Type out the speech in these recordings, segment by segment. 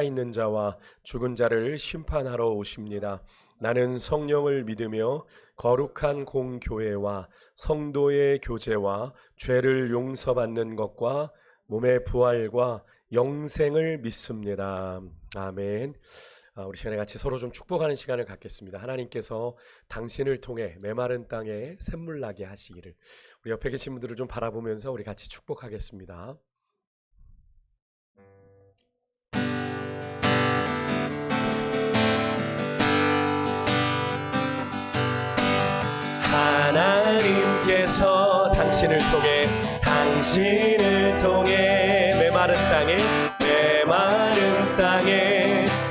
있는 자와 죽은 자를 심판하러 오십니다. 나는 성령을 믿으며 거룩한 공교회와 성도의 교제와 죄를 용서받는 것과 몸의 부활과 영생을 믿습니다. 아멘. 우리 시간에 같이 서로 좀 축복하는 시간을 갖겠습니다. 하나님께서 당신을 통해 메마른 땅에 샘물 나게 하시기를. 우리 옆에 계신 분들을 좀 바라보면서 우리 같이 축복하겠습니다. 하나님께서 당신을 통해 메마른 땅에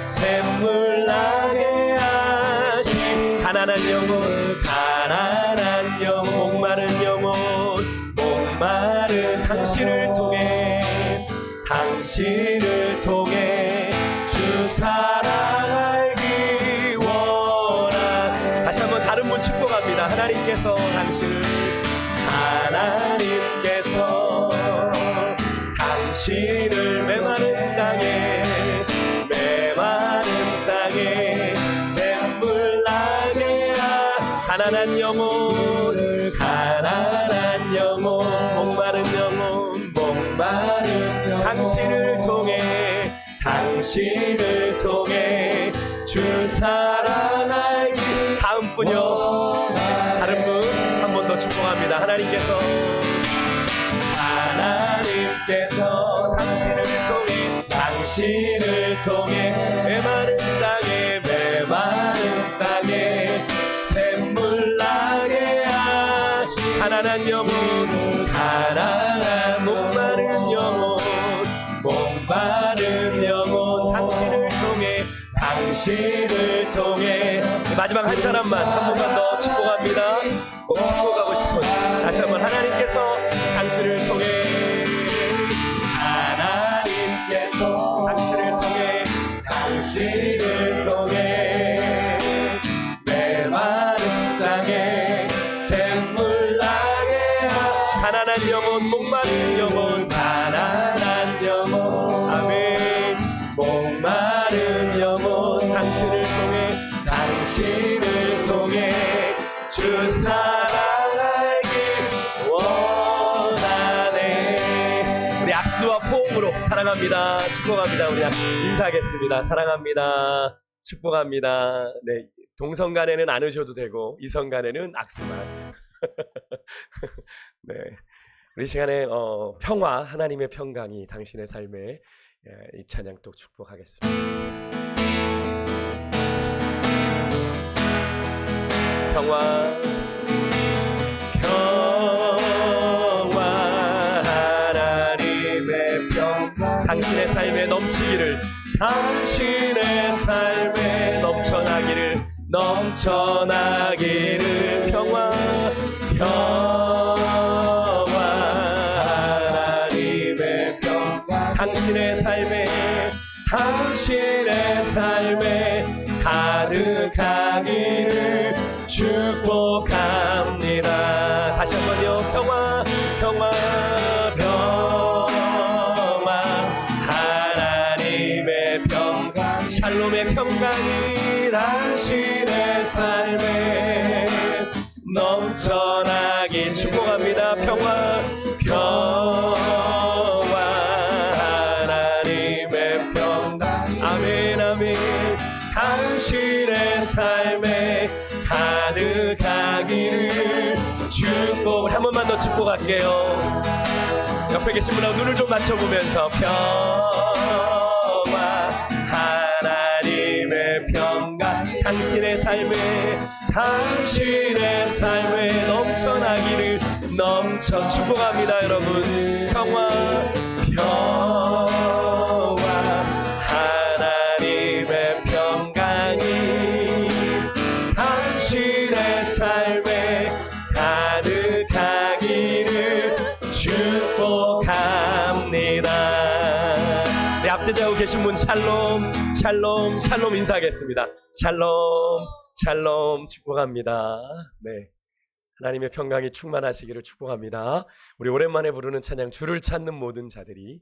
샘물 나게 하신 가난한 영혼 목마른 영혼 당신을 통해 주 사랑 알기 원한. 다시 한번 다른 분 축복합니다. 하나님께서 당신을 메마른 땅에 샘물 나게 가난한 영혼 목마른 영혼 당신을 통해 주 사랑 알기. 다음 분요. 다른 분 한 번 더 축복합니다. 하나님께서 당신을 통해 메마른 땅에 샘물 나게 하신 가난한 목마른 영혼 당신을 통해 마지막 한 사람만 한 번만 더 축복합니다. 꼭 축복하고 싶은 다시 한번 하나님께서 당신을 통해 메마른 땅에 샘물 나게 가난한 영혼 목마른 영혼 아멘. 목마른 영혼 당신을 통해 주 사랑 알기 원하네. 우리 악수와 포옹으로 사랑합니다, 축복합니다. 우리 인사하겠습니다. 사랑합니다, 축복합니다. 네, 동성 간에는 안 으셔도 되고 이성 간에는 악수만. 네, 우리 시간에 평화, 하나님의 평강이 당신의 삶에 이 찬양 또 축복하겠습니다. 평화 하나님의 평강 당신의 삶에 넘치기를, 당신의 삶에 넘쳐나기를 평화 하나님의 평강 당신의 삶에 가득하기를 축복합니다. 다시 한번요. 평화 하나님의 평강 샬롬의 평강이 당신의 삶에 넘쳐나기 축복합니다. 평화 하나님의 평강 아멘 아멘. 당신의 삶에 가득하기를 축복. 한 번만 더 축복할게요. 옆에 계신 분하고 눈을 좀 맞춰보면서 평화 하나님의 평강 당신의 삶에 넘쳐나기를 축복합니다. 여러분 평화 하나님의 평강이 당신의 삶에 가득하기를 축복합니다. 네, 앞뒤자고 계신 분 샬롬 인사하겠습니다. 샬롬 축복합니다. 네, 하나님의 평강이 충만하시기를 축복합니다. 우리 오랜만에 부르는 찬양, 주를 찾는 모든 자들이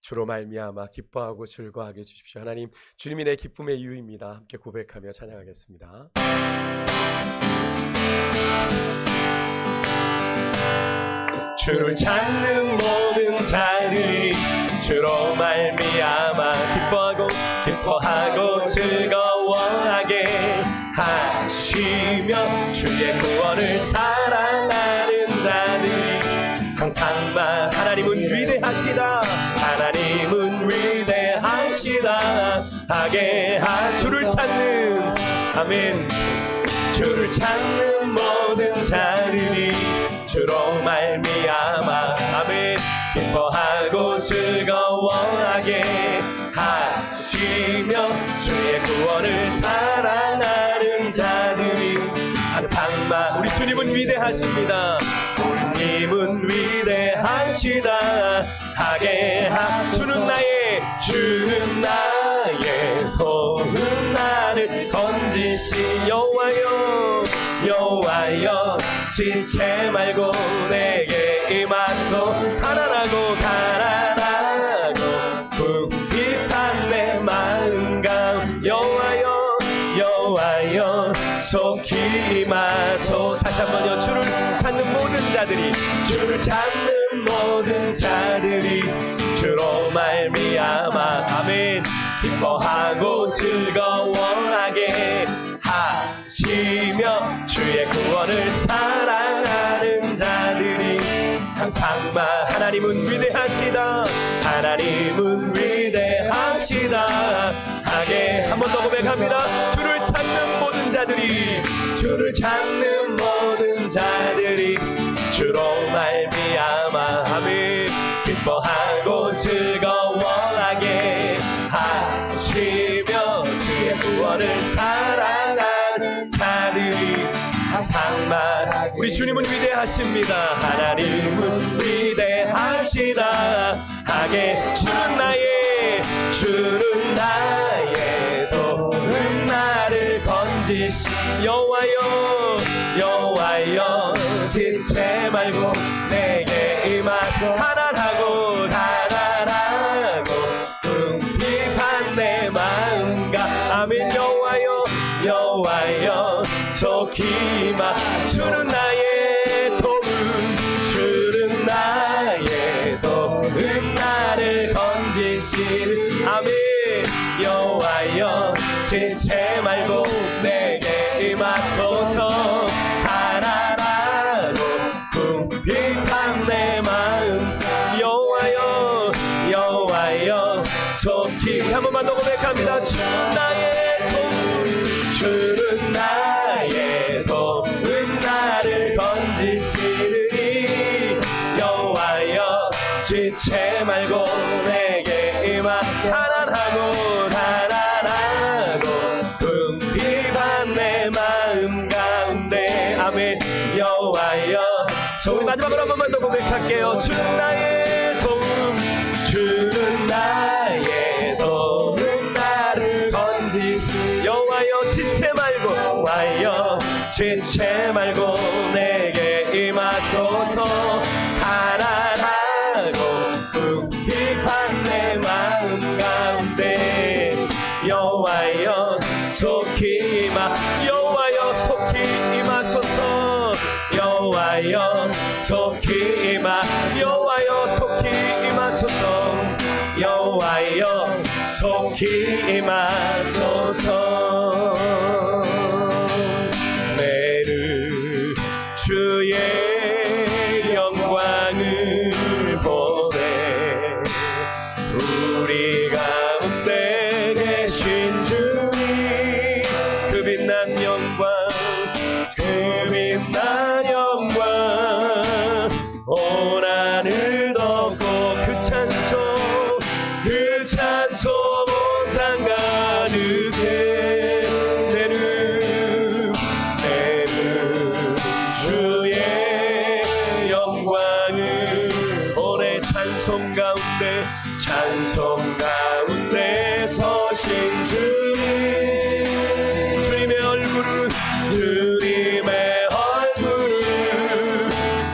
주로 말미암아 기뻐하고 즐거워하게 해주십시오. 하나님, 주님이 내 기쁨의 이유입니다. 함께 고백하며 찬양하겠습니다. 주를 찾는 모든 자들이 주로 말미암아 기뻐하고 즐거워하게 하시며 주의 구원을 사랑하는 자들이 항상 하나님은 위대하시다, 하나님은 위대하시다 하게 주를 찾는, 아멘, 주를 찾는 모든 자들이 주로 말미암아, 아멘, 기뻐하고 즐거워하게 하시며 주의 구원을 사랑하는 자들이 항상 우리 주님은 위대하십니다. 주님은 위대하시다 하게 주는 나의 도는 나를 건지시 여호와여 지체 말고 내게 임하소. 가난하고 궁핍한 내 마음감 여호와여 속히 임하소. 다시 한번요. 주를 찾는 모든 자들이 주로 말미암아, 아멘, 기뻐하고 즐거워하게 하시며 주의 구원을 사랑하는 자들이 항상 하나님은 위대하시다, 하나님은 위대하시다 하게 한 번 더 고백합니다. 주를 찾는 모든 자들이 주로 말미암아, 아멘, 기뻐하고 즐거워하게 하시며 주의 구원을 사랑하는 자들이 항상 우리 주님은 위대하십니다. 하나님은 위대하시다 하게 주는 나의 도는 나를 건지시 여호와여 지체 말고 내게 임하소. 가난하고 궁핍한 내 마음과, 아멘, 여호와여 속히 임하. 주는 나의 도는 나를 건지시는, 아멘, 여호와여 지체 말고 내게 임하소서. 가난하고 궁핍한 내 마음 여호와여 속히, 한 번만 더 고백합니다. 주는 나의 도는 나를 건지시느니 여호와여 지체 말고 내게 임하. 가난하고 궁핍한 내 마음 가운데, 아멘, 여호와여 소리 마지막으로 한 번만 더 고백할게요. 주는 나의 도는 나를 건지시 여호와여 지체 말고 내게 임하소서. 가난하고 궁핍한 내 마음 가운데 여호와여 속히 임하소서. 여호와여 속히 임하소서. 여호와여 속히 임하소서. 내는 주의 영광을 보내 우리 가운데 계신 주님 그 빛난 영광 온 하늘 덮고 그 찬송 온 땅 가득해. 내는 주의 영광을 보내 찬송 가운데 서신 주님 주님의 얼굴을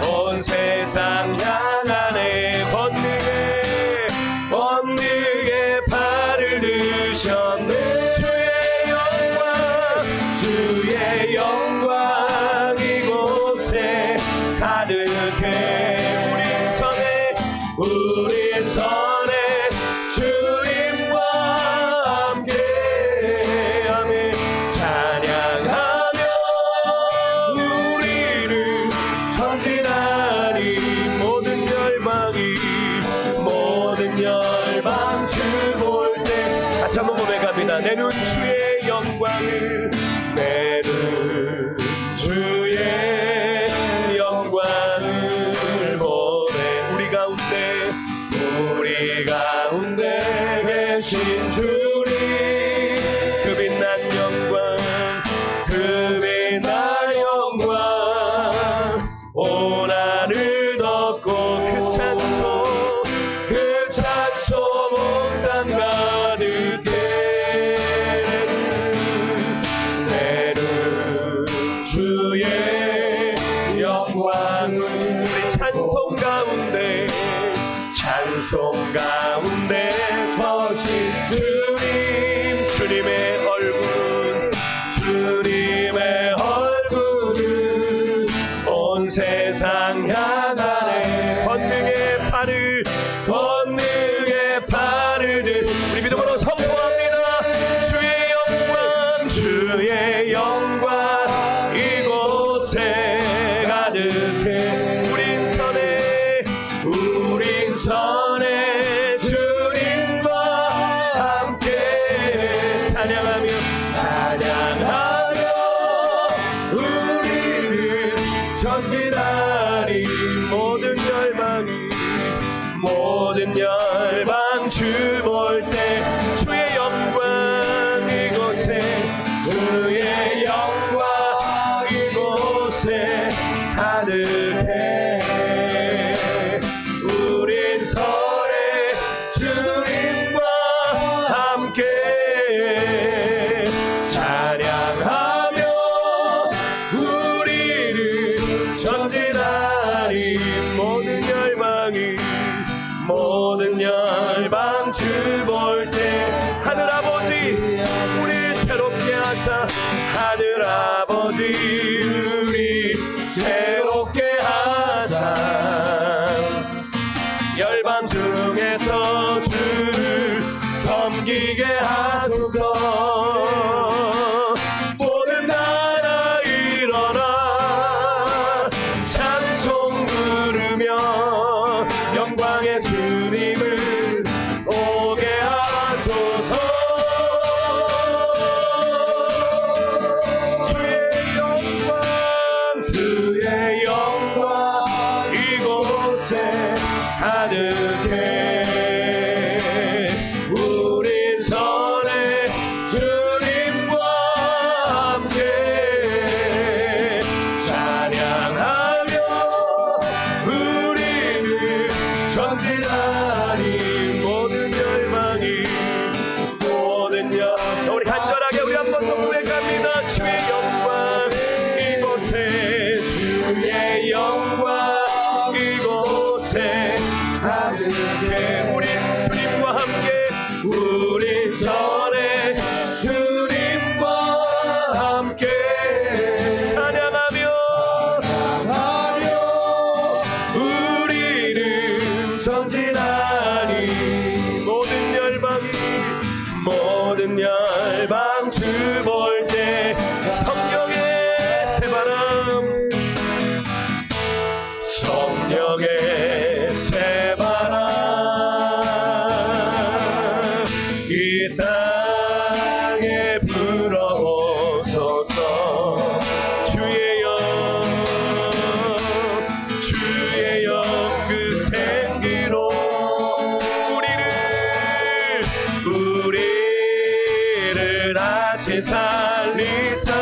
온 세상 향하네. 권능의 합니다. 내 눈 주의 영광을, 내 눈 주의 영광을 보네. 우리 가운데 계신 주님, 그 빛난 영광, 그 빛난 영광, 온 하늘 덮고 그 찬송 온 땅 가득해. 내 눈 주의 영광을, 우리 찬송 가운데 서신 주님, 주님의 얼굴은 온 세상 향하네. 권능의 팔을 들, 우리 믿음으로 선포합니다. 주의 영광 이곳에 가득해. 우린 선에 주님과 함께 찬양하며 우리는 전진하리. 모든 열방 주 볼 때 주의 영광 이곳에, 주의 영광 이곳에 가득해. 우린 선에 주님과 함께 찬양하며 우리는 전진하리. 모든 열방 주 볼 때 하늘아버지 우리 새롭게 하사, 하늘아버지 우리 새롭게 하사, 열방 중에서 주를 섬기게 하소서. 모든 나라 일어나 찬송 부르며 영광의 주님을 오게 하소서. 주의 영광 이곳에 가득해. 우린 선에 주님과 함께 찬양하며 우리는 전진하리. 우리 간절하게 우리 한 번 더 고백합니다. 주의 영광 이곳에, 주의 영광 이곳에 가득해. 우리 주님과 함께, 우리 선에 주님과 함께 찬양하며 우리는 전진하리. 모든 열방 주 볼 때 성령의 새바람 이 땅에 불어오소서. 주의 영 그 생기로 우리를 다시 살리사.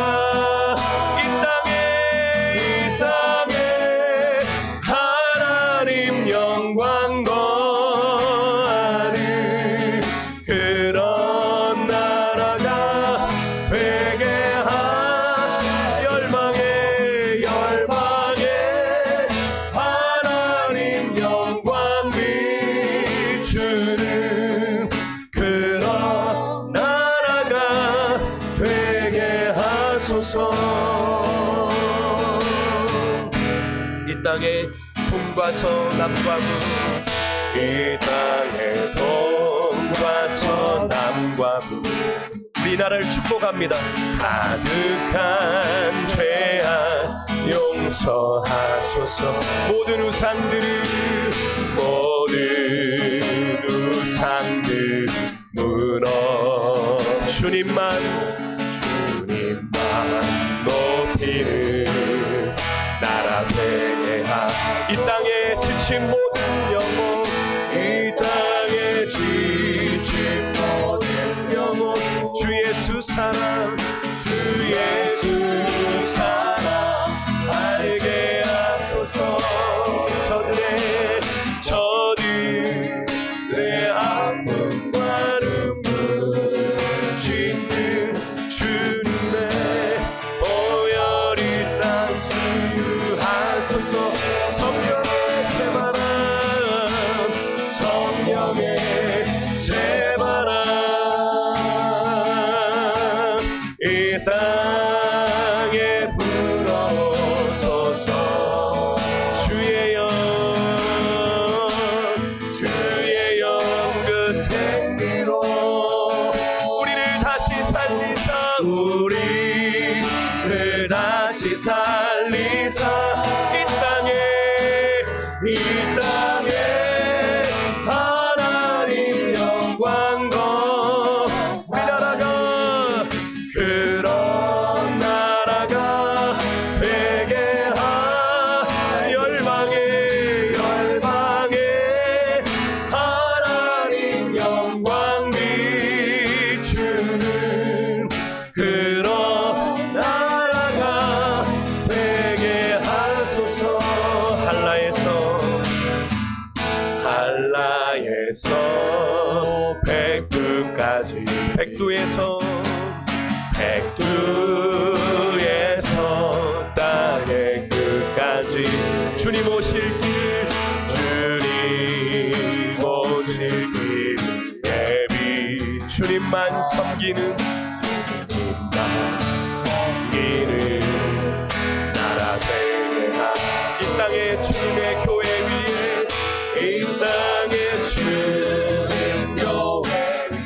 이 땅에 하나님 영광 거하는 그런 나라가 되게 열방에 하나님 영광 비추는 그런 나라가 되게 하소서. 이 땅에 동과 서남과 북, 이 땅에 동과 서남과 북, 우리나라를 축복합니다. 가득한 죄악 용서하소서. 모든 우상들 무너지소서. 주님만 높이는 나라 되게 이 땅에 지친 모든 영혼, 이 땅에 지친 모든 영혼, 주 예수 사랑, 주 예수 사랑 알게 하소서. 저들의 아픔과 눈물 씻는 주님의 보혈이 땅 치유하소서. 성령의 새바람, 성령의 새바람 이 땅에 불어오소서. 주의 영 그 생기로 우리를 다시 살리사, 우리를 다시 살리사. 이 땅에 하나님 영광과 우리 나라가, 그런 나라가 되게 하. 열방에 하나님 영광 비추는 그런 나라가 되게 하소서. 한라에서 백두까지, 백두에서 땅의 끝까지 주님 오실 길, 주님 오실 길 예비, 주님만 섬기는 나라 되게 하. 이 땅에 주님의 교회 위에, 이 땅에 주님 교회 위에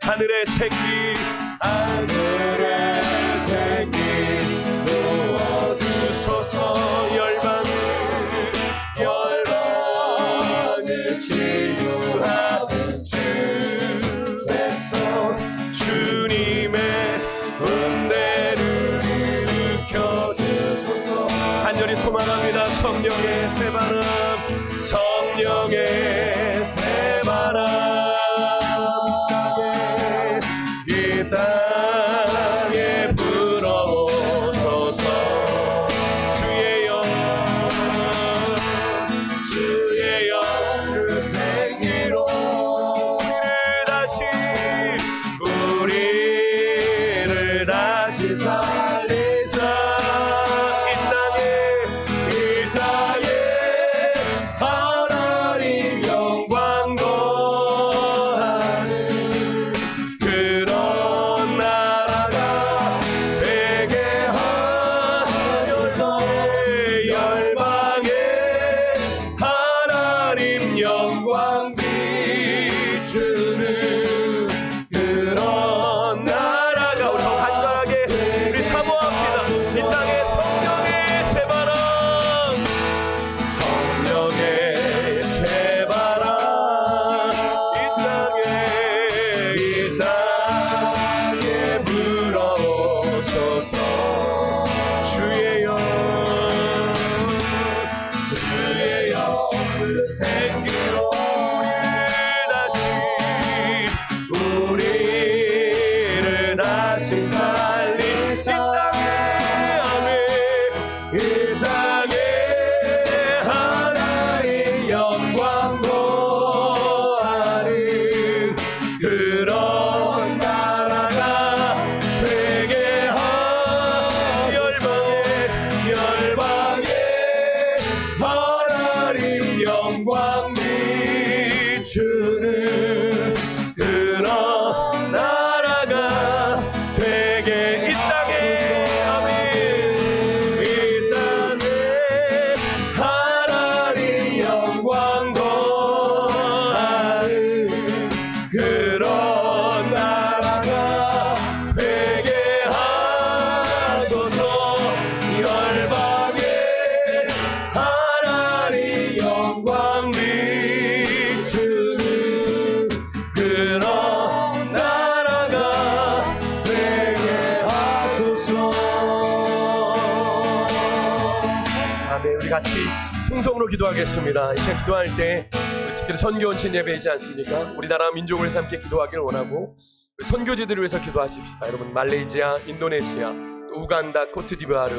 하늘의 생기, 하늘의 생기 부어주소서. 열방을 치유하는 주에서 주님의 은혜를 일으켜주소서. 간절히 소망합니다. 성령의 새바람, 성령의 새바람 이 땅에 불어오소서. 주의 영 그 생기로 우리를 다시 살리사. 이 땅에 하나님 영광 거하는 그런 나라가 되게 하여서. 열방에 하나님 영광 비추는 그런 나라가. 우리 더 간절하게 우리 사모합시다. 이 땅에 성령의 새바람, 성령의 새바람 이 땅에 불어오소서. 주의 영 그 생기로 우리를 다시 살리사. 이 땅에 하나님 영광 거하는 그런 나라가 되게 하. 열방에 하나님 영광 비추는 그런 나라가 되게 우리 같이 통성으로 기도하겠습니다. 이제 기도할 때 특별히 선교원신 예배이지 않습니까? 우리나라 민족을 함께 기도하기를 원하고 선교지들을 위해서 기도하십시다. 여러분 말레이시아, 인도네시아, 또 우간다, 코트디부아르,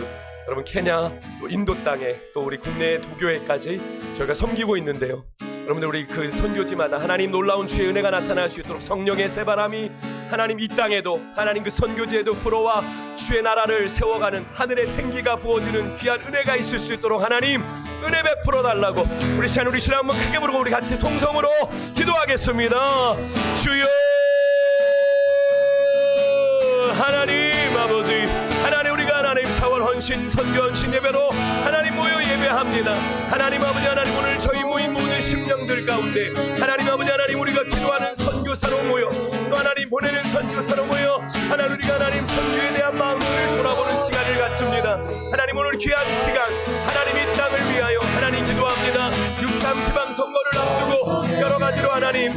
여러분 케냐, 또 인도 땅에 또 우리 국내 두 교회까지 저희가 섬기고 있는데요. 여러분들 우리 그 선교지마다 하나님 놀라운 주의 은혜가 나타날 수 있도록 성령의 새바람이 하나님 이 땅에도 하나님 그 선교지에도 불어와 주의 나라를 세워가는 하늘의 생기가 부어지는 귀한 은혜가 있을 수 있도록 하나님 은혜 베풀어 달라고 우리 시간 우리 주를 한번 크게 부르고 우리 같이 통성으로 기도하겠습니다. 주여 하나님 아버지, 하나님 우리가 하나님 사월 헌신 선교 헌신 예배로 하나님 모여 예배합니다. 하나님 아버지, 하나님 오늘 저희 모인 모든 심령들 가운데 하나님 아버지, 하나님 우리가 기도하는 선교사로 모여 또 하나님 보내는 선교사로 모여 하나님 우리가 하나님 선교에 대한 마음을 돌아보는 시간을 갖습니다. 하나님 오늘 귀한 시간 하나님 이 땅을 위하여 하나님 기도합니다. 6.3 지방 선거를 앞두고 여러 가지로 하나님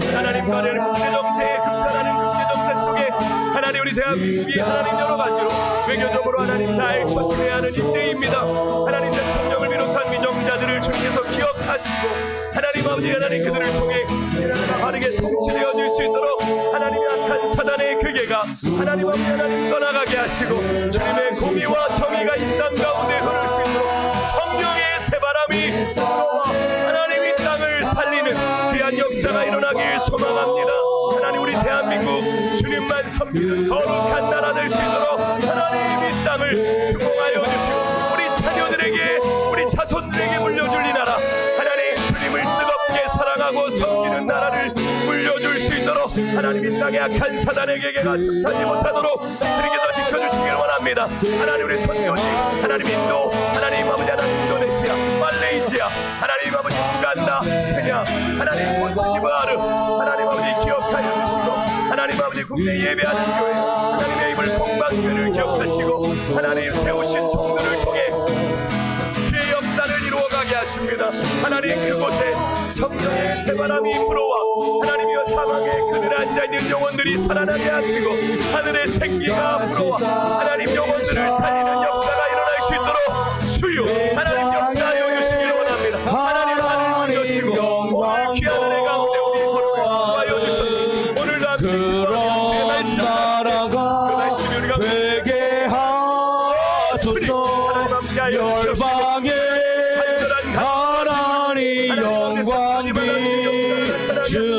간의 국제정세에 급변하는 국제정세 속에 하나님 우리 대한민국이 하나님 여러 가지로 외교적으로 하나님 잘 처신해야 하는 이때입니다. 하나님 대통령을 비롯한 미정자들을 주님께서 기억하시고 하나님 아버지, 하나님 그들을 통해 나라가 바르게 통치되어질 수 있도록 하나님의 악한 사단의 괴계가 하나님 아버지 하나님 떠나가게 하시고 주님의 공의와 정의가 이 땅 가운데 흐를 수 있도록 성령의 새바람이 불어와 하나님 이 땅을 살리는 귀한 역사가 일어나길 소망합니다. 하나님 우리 대한민국 주님만 섬기는 거룩한 나라 될 수 있도록 하나님 이 땅을 주공하여 주시고 우리 자녀들에게 우리 자손들에게 물려줄 이 나라 하나님 주님을 뜨겁게 사랑하고 섬기는 나라를 물려줄 수 있도록 하나님 이 땅의 악한 사단의 계계가 틈타지 못하도록 주님께서 지켜주시길 원합니다. 하나님 우리 선교지 하나님 인도 하나님 아버지 하나님 인도네시아 말레이시아 하나님 아버지 우간다 케냐 하나님 코트디부아르 하나님 아버지 기억하여 주시고 하나님 아버지 국내 예배하는 교회 하나님의 힘을 동방교회를 기억하시고 하나님 세우신 종들을 통해 주의 역사를 이루어가게 하십니다. 하나님 그곳에 성령의 새바람이 불어와 하나님이여 사망의 그늘 앉아있는 영혼들이 살아나게 하시고 하늘의 생기가 불어와 하나님 영혼들을 살리는 역사가 일어날 수 있도록 주여 하나님 역사하여 주시기를 원합니다. 하나님 하늘 여시고 오늘 귀한 은혜 가운데 우리 거룩을 구하여 주셔서 오늘도 함께 주의 말씀 그 말씀이 우리가 되게 하소서. 열방의 하나님 영광 비추는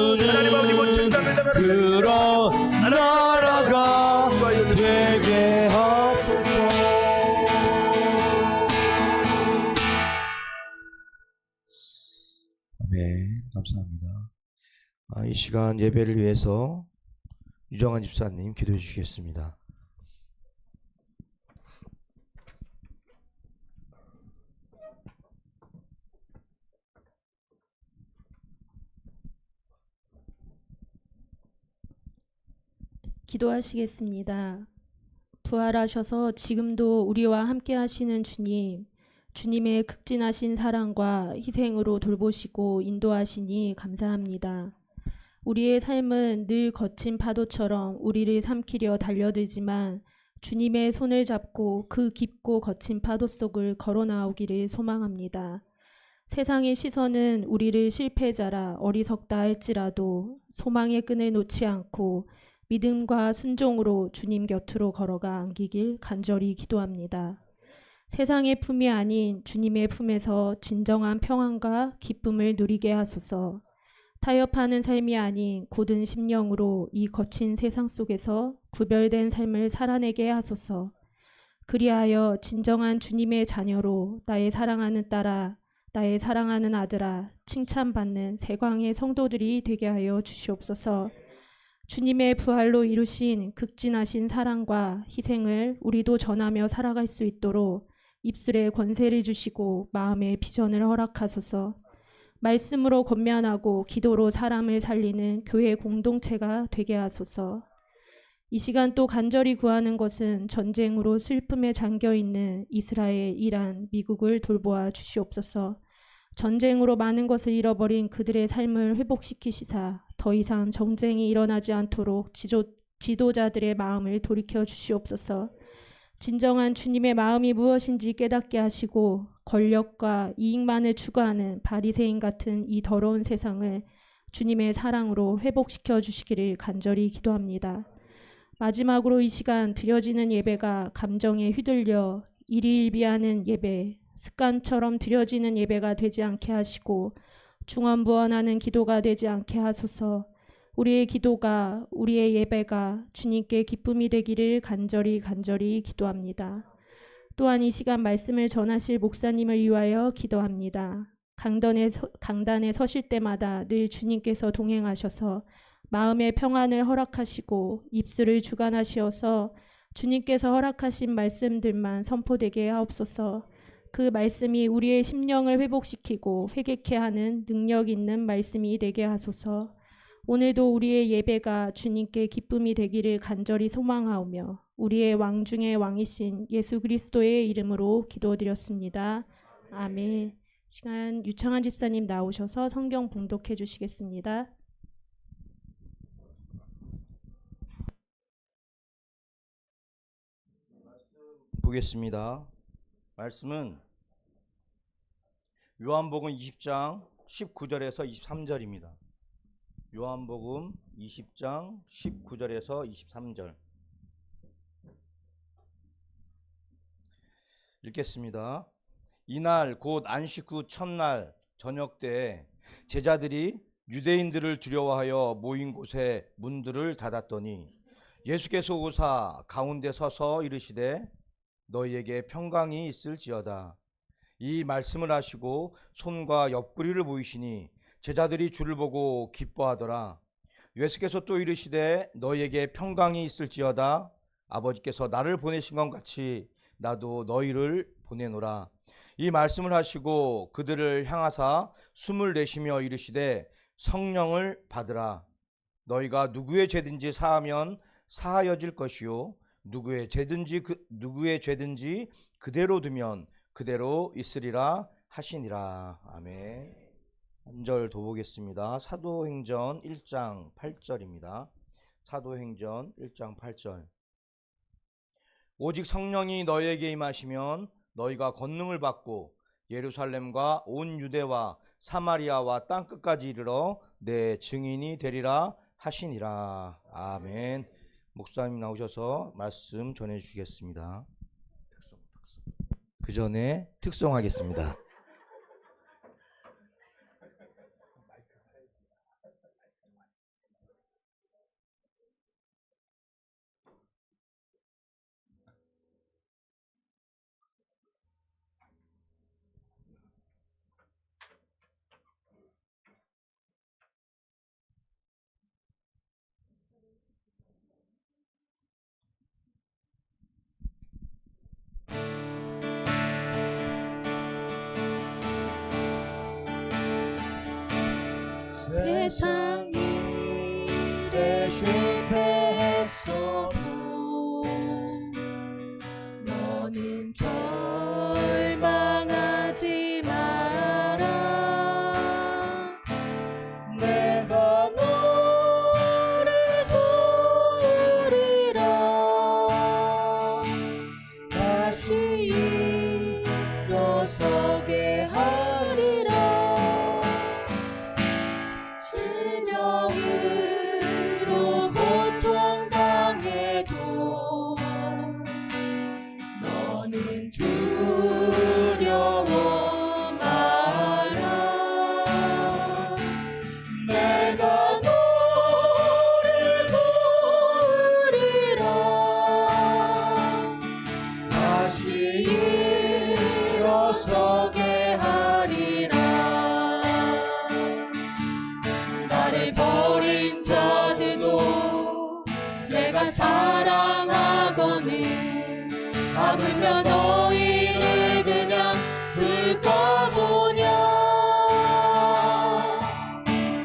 그런 나라가 되게 하소서. 아멘. 감사합니다. 이 시간 예배를 위해서 유정환 집사님 기도해 주시겠습니다. 기도하시겠습니다. 부활하셔서 지금도 우리와 함께 하시는 주님, 주님의 극진하신 사랑과 희생으로 돌보시고 인도하시니 감사합니다. 우리의 삶은 늘 거친 파도처럼 우리를 삼키려 달려들지만 주님의 손을 잡고 그 깊고 거친 파도 속을 걸어 나오기를 소망합니다. 세상의 시선은 우리를 실패자라 어리석다 할지라도 소망의 끈을 놓지 않고 믿음과 순종으로 주님 곁으로 걸어가 안기길 간절히 기도합니다. 세상의 품이 아닌 주님의 품에서 진정한 평안과 기쁨을 누리게 하소서. 타협하는 삶이 아닌 곧은 심령으로 이 거친 세상 속에서 구별된 삶을 살아내게 하소서. 그리하여 진정한 주님의 자녀로 나의 사랑하는 딸아, 나의 사랑하는 아들아, 칭찬받는 세광의 성도들이 되게 하여 주시옵소서. 주님의 부활로 이루신 극진하신 사랑과 희생을 우리도 전하며 살아갈 수 있도록 입술에 권세를 주시고 마음의 비전을 허락하소서. 말씀으로 권면하고 기도로 사람을 살리는 교회 공동체가 되게 하소서. 이 시간 또 간절히 구하는 것은 전쟁으로 슬픔에 잠겨있는 이스라엘, 이란, 미국을 돌보아 주시옵소서. 전쟁으로 많은 것을 잃어버린 그들의 삶을 회복시키시사 더 이상 정쟁이 일어나지 않도록 지도자들의 마음을 돌이켜 주시옵소서. 진정한 주님의 마음이 무엇인지 깨닫게 하시고 권력과 이익만을 추구하는 바리새인 같은 이 더러운 세상을 주님의 사랑으로 회복시켜 주시기를 간절히 기도합니다. 마지막으로 이 시간 드려지는 예배가 감정에 휘둘려 일희일비하는 예배, 습관처럼 드려지는 예배가 되지 않게 하시고 중언부언하는 기도가 되지 않게 하소서. 우리의 기도가, 우리의 예배가 주님께 기쁨이 되기를 간절히 기도합니다. 또한 이 시간 말씀을 전하실 목사님을 위하여 기도합니다. 강단에 서실 때마다 늘 주님께서 동행하셔서 마음의 평안을 허락하시고 입술을 주관하시어서 주님께서 허락하신 말씀들만 선포되게 하옵소서. 그 말씀이 우리의 심령을 회복시키고 회개케 하는 능력 있는 말씀이 되게 하소서. 오늘도 우리의 예배가 주님께 기쁨이 되기를 간절히 소망하오며 우리의 왕 중의 왕이신 예수 그리스도의 이름으로 기도드렸습니다. 아멘. 시간 유창한 집사님 나오셔서 성경 봉독해 주시겠습니다. 보겠습니다. 말씀은 요한복음 20장 19절에서 23절입니다. 요한복음 20장 19절에서 23절 읽겠습니다. 이날 곧 안식 후 첫날 저녁 때에 제자들이 유대인들을 두려워하여 모인 곳에 문들을 닫았더니 예수께서 오사 가운데 서서 이르시되 너희에게 평강이 있을지어다. 이 말씀을 하시고 손과 옆구리를 보이시니 제자들이 주를 보고 기뻐하더라. 예수께서 또 이르시되 너희에게 평강이 있을지어다. 아버지께서 나를 보내신 것 같이 나도 너희를 보내노라. 이 말씀을 하시고 그들을 향하사 숨을 내쉬며 이르시되 성령을 받으라. 너희가 누구의 죄든지 사하면 사하여질 것이요 누구의 죄든지 그대로 두면 그대로 있으리라 하시니라. 아멘. 한 절 더 보겠습니다. 사도행전 1장 8절입니다. 사도행전 1장 8절. 오직 성령이 너희에게 임하시면 너희가 권능을 받고 예루살렘과 온 유대와 사마리아와 땅끝까지 이르러 내 증인이 되리라 하시니라. 아멘. 목사님 나오셔서 말씀 전해 주시겠습니다. 그 전에 특송하겠습니다. 세상 일에 실패했어도 너는 절망하지 마라. 내가 너를 도우리라. 다시 일어서게 하리라. 질병으로 고통당해도 너는 두려워 마라. 내가 너를 도우리라. 다시 일어서게 하리라. 나를 버린 자들도 내가 사랑하거늘 아무며 너희를 그냥 둘까 보냐.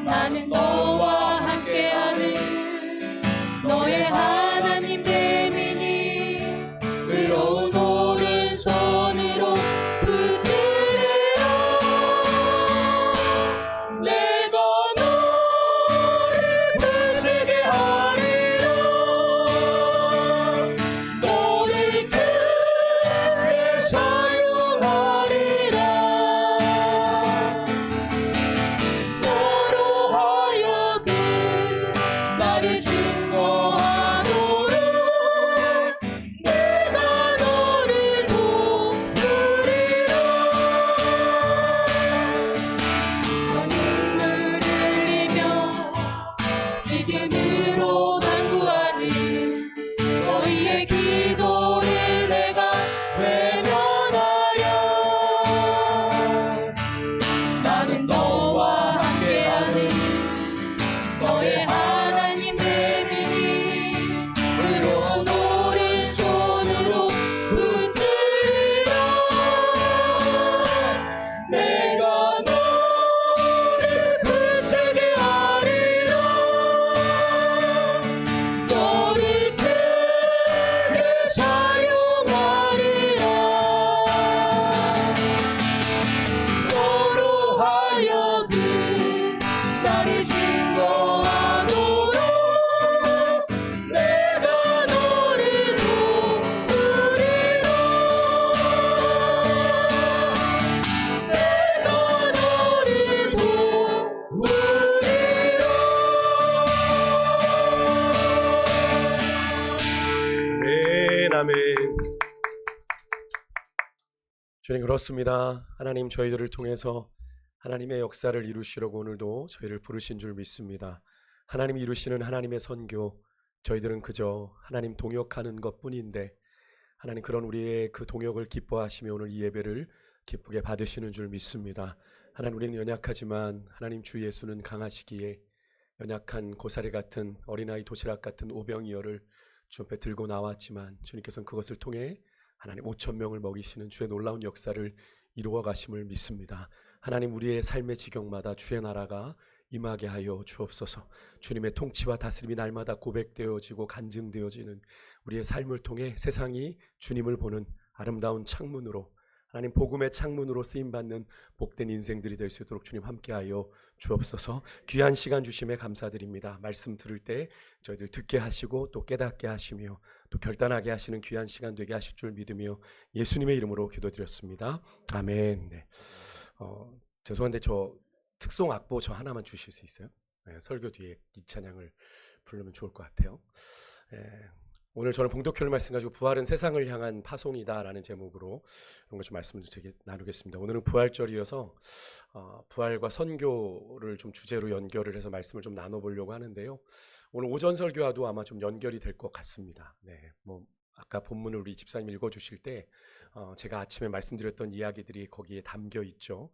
나는 너와 함께하는 너의 하나님 됨이니 의로운 오른손으로 붙들리라. 내가 너를 부르게 하리라. 너를 내 기도를 내가 외면하여 나는 너와 함께하는 너의 하나님 내 믿음으로 오른손으로 붙들리라. 내가 너를 굳세게 하리라. 너를 크게 사용하리라. 너로 하여금 나를 증거하도록 내가 너를 도우리라. 내가 너를 아멘, 아멘. 주님, 그렇습니다. 하나님, 저희들을 통해서 하나님의 역사를 이루시려고 오늘도 저희를 부르신 줄 믿습니다. 하나님이 이루시는 하나님의 선교, 저희들은 그저 하나님 동역하는 것뿐인데 하나님, 그런 우리의 그 동역을 기뻐하시며 오늘 이 예배를 기쁘게 받으시는 줄 믿습니다. 하나님, 우리는 연약하지만 하나님 주 예수는 강하시기에 연약한 고사리 같은 어린아이 도시락 같은 오병이어를 주 앞에 들고 나왔지만 주님께서는 그것을 통해 하나님 5,000명을 먹이시는 주의 놀라운 역사를 이루어 가심을 믿습니다. 하나님, 우리의 삶의 지경마다 주의 나라가 임하게 하여 주옵소서. 주님의 통치와 다스림이 날마다 고백되어지고 간증되어지는 우리의 삶을 통해 세상이 주님을 보는 아름다운 창문으로, 하나님 복음의 창문으로 쓰임받는 복된 인생들이 될 수 있도록 주님 함께하여 주옵소서. 귀한 시간 주심에 감사드립니다. 말씀 들을 때 저희들 듣게 하시고 또 깨닫게 하시며 또 결단하게 하시는 귀한 시간 되게 하실 줄 믿으며 예수님의 이름으로 기도드렸습니다. 아멘. 네. 죄송한데 저 특송 악보 저 하나만 주실 수 있어요? 네, 설교 뒤에 이 찬양을 부르면 좋을 것 같아요. 오늘 저는 봉독회를 말씀 가지고 부활은 세상을 향한 파송이다라는 제목으로 이런 것 좀 말씀을 나누겠습니다. 오늘은 부활절이어서 부활과 선교를 좀 주제로 연결을 해서 말씀을 좀 나눠보려고 하는데요. 오늘 오전 설교와도 아마 좀 연결이 될 것 같습니다. 네, 뭐 아까 본문을 우리 집사님 읽어주실 때 제가 아침에 말씀드렸던 이야기들이 거기에 담겨 있죠.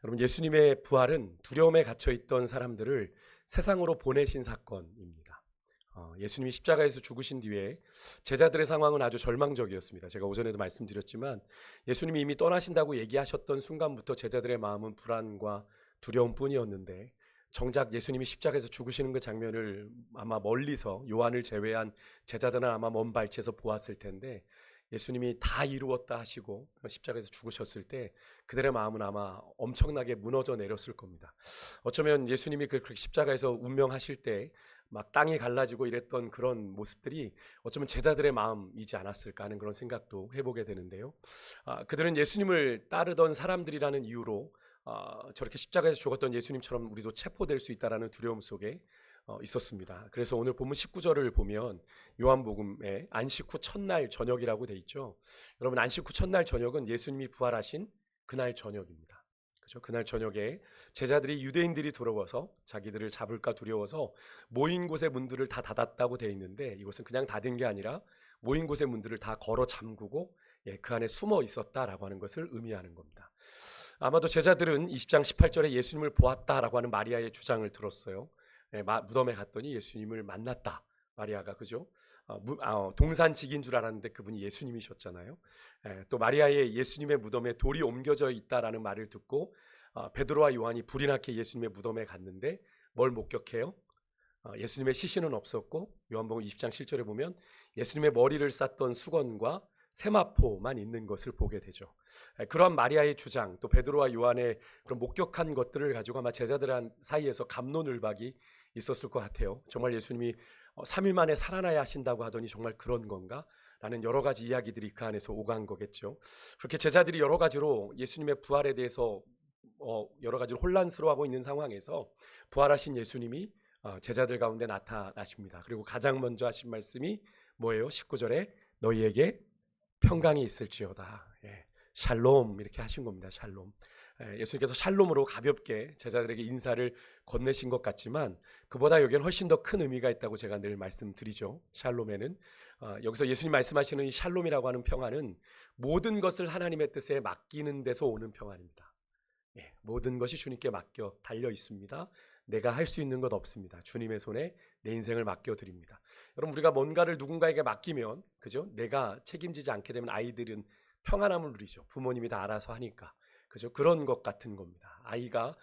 여러분, 예수님의 부활은 두려움에 갇혀있던 사람들을 세상으로 보내신 사건입니다. 예수님이 십자가에서 죽으신 뒤에 제자들의 상황은 아주 절망적이었습니다. 제가 오전에도 말씀드렸지만 예수님이 이미 떠나신다고 얘기하셨던 순간부터 제자들의 마음은 불안과 두려움뿐이었는데 정작 예수님이 십자가에서 죽으시는 그 장면을 아마 멀리서 요한을 제외한 제자들은 아마 먼 발치에서 보았을 텐데 예수님이 다 이루었다 하시고 십자가에서 죽으셨을 때 그들의 마음은 아마 엄청나게 무너져 내렸을 겁니다. 어쩌면 예수님이 그 십자가에서 운명하실 때 막 땅이 갈라지고 이랬던 그런 모습들이 어쩌면 제자들의 마음이지 않았을까 하는 그런 생각도 해보게 되는데요. 그들은 예수님을 따르던 사람들이라는 이유로 저렇게 십자가에서 죽었던 예수님처럼 우리도 체포될 수 있다라는 두려움 속에 있었습니다. 그래서 오늘 본문 19절을 보면 요한복음에 안식 후 첫날 저녁이라고 돼 있죠. 여러분, 안식 후 첫날 저녁은 예수님이 부활하신 그날 저녁입니다. 그렇죠? 그날 저녁에 제자들이 유대인들이 들어와서 자기들을 잡을까 두려워서 모인 곳의 문들을 다 닫았다고 돼 있는데 이것은 그냥 닫은 게 아니라 모인 곳의 문들을 다 걸어 잠그고 그 안에 숨어 있었다라고 하는 것을 의미하는 겁니다. 아마도 제자들은 20장 18절에 예수님을 보았다라고 하는 마리아의 주장을 들었어요. 무덤에 갔더니 예수님을 만났다. 마리아가, 그죠? 동산직인 줄 알았는데 그분이 예수님이셨잖아요. 또 마리아의 예수님의 무덤에 돌이 옮겨져 있다라는 말을 듣고 베드로와 요한이 불이 나게 예수님의 무덤에 갔는데 뭘 목격해요? 예수님의 시신은 없었고 요한복음 20장 7절에 보면 예수님의 머리를 쌌던 수건과 세마포만 있는 것을 보게 되죠. 그런 마리아의 주장, 또 베드로와 요한의 그런 목격한 것들을 가지고 아마 제자들 사이에서 갑론을박이 있었을 것 같아요. 정말 예수님이 3일 만에 살아나야 하신다고 하더니 정말 그런 건가? 라는 여러 가지 이야기들이 그 안에서 오간 거겠죠. 그렇게 제자들이 여러 가지로 예수님의 부활에 대해서 여러 가지로 혼란스러워하고 있는 상황에서 부활하신 예수님이 제자들 가운데 나타나십니다. 그리고 가장 먼저 하신 말씀이 뭐예요? 19절에 너희에게 평강이 있을지어다. 샬롬 이렇게 하신 겁니다. 샬롬. 예수님께서 샬롬으로 가볍게 제자들에게 인사를 건네신 것 같지만 그보다 여기는 훨씬 더 큰 의미가 있다고 제가 늘 말씀드리죠. 샬롬에는 여기서 예수님 말씀하시는 이 샬롬이라고 하는 평안은 모든 것을 하나님의 뜻에 맡기는 데서 오는 평안입니다. 예, 모든 것이 주님께 맡겨 달려 있습니다. 내가 할 수 있는 것 없습니다. 주님의 손에 내 인생을 맡겨 드립니다. 여러분, 우리가 뭔가를 누군가에게 맡기면, 그죠? 내가 책임지지 않게 되면 아이들은 평안함을 누리죠. 부모님이 다 알아서 하니까. 그죠? 그런 것 같은 겁니다. 아이가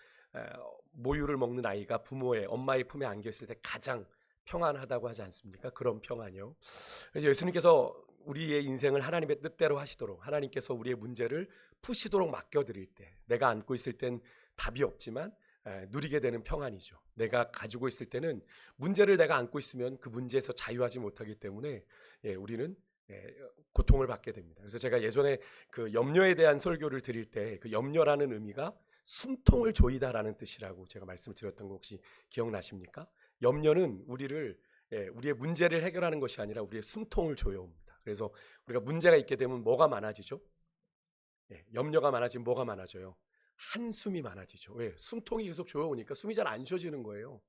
모유를 먹는 아이가 부모의 엄마의 품에 안겨 있을 때 가장 평안하다고 하지 않습니까? 그런 평안이요. 그래서 예수님께서 우리의 인생을 하나님의 뜻대로 하시도록, 하나님께서 우리의 문제를 푸시도록 맡겨드릴 때, 내가 안고 있을 땐 답이 없지만 누리게 되는 평안이죠. 내가 가지고 있을 때는 문제를 내가 안고 있으면 그 문제에서 자유하지 못하기 때문에 우리는 고통을 받게 됩니다. 그래서 제가 예전에 그 염려에 대한 설교를 드릴 때 그 염려라는 의미가 숨통을 조이다라는 뜻이라고 제가 말씀을 드렸던 거 혹시 기억나십니까? 염려는 우리의 문제를 해결하는 것이 아니라 우리의 숨통을 조여옵니다. 그래서 우리가 문제가 있게 되면 뭐가 많아지죠? 염려가 많아지면 뭐가 많아져요? 한숨이 많아지죠. 왜? 숨통이 계속 조여오니까 숨이 잘 안 쉬어지는 거예요.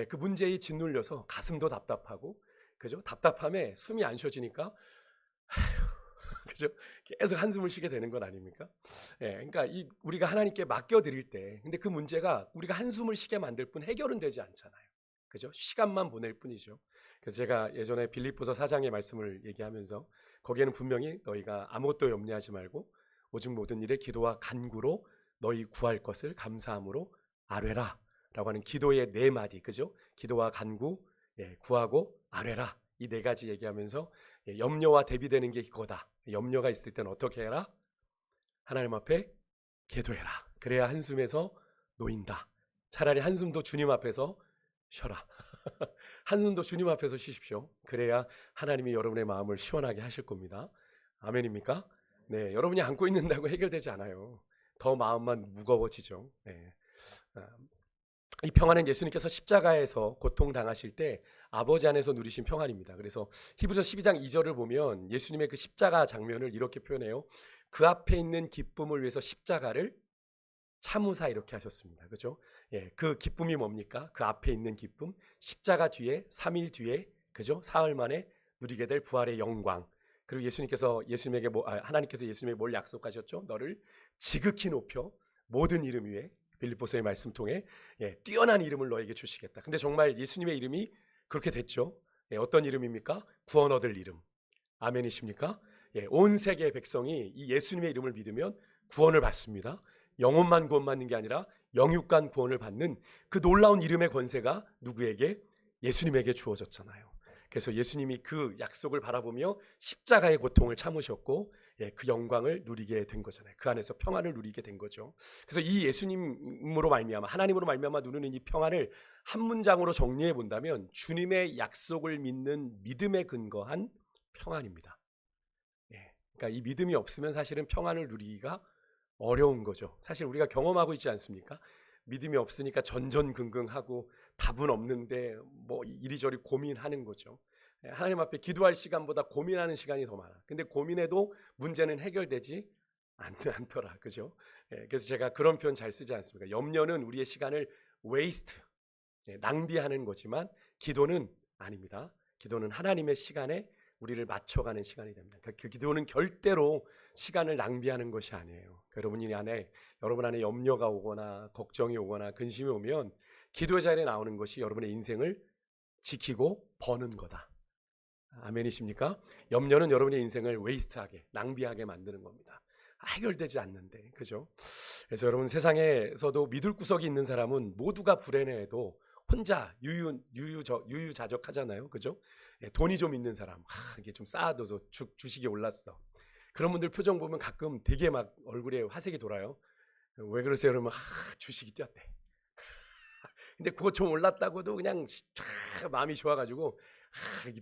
그 문제에 짓눌려서 가슴도 답답하고, 그죠? 답답함에 숨이 안 쉬어지니까 그죠? 계속 한숨을 쉬게 되는 건 아닙니까? 그러니까 우리가 하나님께 맡겨드릴 때, 근데 그 문제가 우리가 한숨을 쉬게 만들 뿐 해결은 되지 않잖아요. 그죠? 시간만 보낼 뿐이죠. 그래서 제가 예전에 빌립보서 4장의 말씀을 얘기하면서 거기에는 분명히 너희가 아무것도 염려하지 말고 오직 모든 일에 기도와 간구로 너희 구할 것을 감사함으로 아뢰라 라고 하는 기도의 4마디, 그죠? 기도와 간구, 구하고 아뢰라, 이 4가지 얘기하면서 염려와 대비되는 게 이거다. 염려가 있을 때는 어떻게 해라? 하나님 앞에 기도해라. 그래야 한숨에서 놓인다. 차라리 한숨도 주님 앞에서 쉬어라. 한숨도 주님 앞에서 쉬십시오. 그래야 하나님이 여러분의 마음을 시원하게 하실 겁니다. 아멘입니까? 네, 여러분이 안고 있는다고 해결되지 않아요. 더 마음만 무거워지죠. 이 평안은 예수님께서 십자가에서 고통당하실 때 아버지 안에서 누리신 평안입니다. 그래서 히브리서 12장 2절을 보면 예수님의 그 십자가 장면을 이렇게 표현해요. 그 앞에 있는 기쁨을 위해서 십자가를 참으사 이렇게 하셨습니다. 그죠? 그 기쁨이 뭡니까? 그 앞에 있는 기쁨, 십자가 뒤에 3일 뒤에, 그죠? 사흘 만에 누리게 될 부활의 영광. 그리고 하나님께서 예수님에게 뭘 약속하셨죠? 너를 지극히 높여 모든 이름 위에, 빌립보서의 말씀 통해 뛰어난 이름을 너에게 주시겠다. 근데 정말 예수님의 이름이 그렇게 됐죠. 어떤 이름입니까? 구원 얻을 이름. 아멘이십니까? 온 세계의 백성이 이 예수님의 이름을 믿으면 구원을 받습니다. 영혼만 구원받는 게 아니라 영육간 구원을 받는 그 놀라운 이름의 권세가 누구에게? 예수님에게 주어졌잖아요. 그래서 예수님이 그 약속을 바라보며 십자가의 고통을 참으셨고 그 영광을 누리게 된 거잖아요. 그 안에서 평안을 누리게 된 거죠. 그래서 이 예수님으로 말미암아, 하나님으로 말미암아 누리는 이 평안을 한 문장으로 정리해 본다면 주님의 약속을 믿는 믿음에 근거한 평안입니다. 그러니까 이 믿음이 없으면 사실은 평안을 누리기가 어려운 거죠. 사실 우리가 경험하고 있지 않습니까? 믿음이 없으니까 전전긍긍하고 답은 없는데 뭐 이리저리 고민하는 거죠. 하나님 앞에 기도할 시간보다 고민하는 시간이 더 많아. 근데 고민해도 문제는 해결되지 않더라. 그죠? 그래서 제가 그런 표현 잘 쓰지 않습니까? 염려는 우리의 시간을 웨이스트, 낭비하는 거지만 기도는 아닙니다. 기도는 하나님의 시간에 우리를 맞춰가는 시간이 됩니다. 그러니까 그 기도는 절대로 시간을 낭비하는 것이 아니에요. 여러분 안에 염려가 오거나 걱정이 오거나 근심이 오면 기도의 자리에 나오는 것이 여러분의 인생을 지키고 버는 거다. 아멘이십니까? 염려는 여러분의 인생을 웨이스트하게, 낭비하게 만드는 겁니다. 해결되지 않는데, 그죠? 그래서 여러분 세상에서도 믿을 구석이 있는 사람은 모두가 불행해도 혼자 유유자적하잖아요, 그죠? 돈이 좀 있는 사람, 이게 좀 쌓아둬서 주식이 올랐어. 그런 분들 표정 보면 가끔 되게 막 얼굴에 화색이 돌아요. 왜 그러세요? 그러면 주식이 뛰었대. 근데 그거 좀 올랐다고도 그냥 마음이 좋아가지고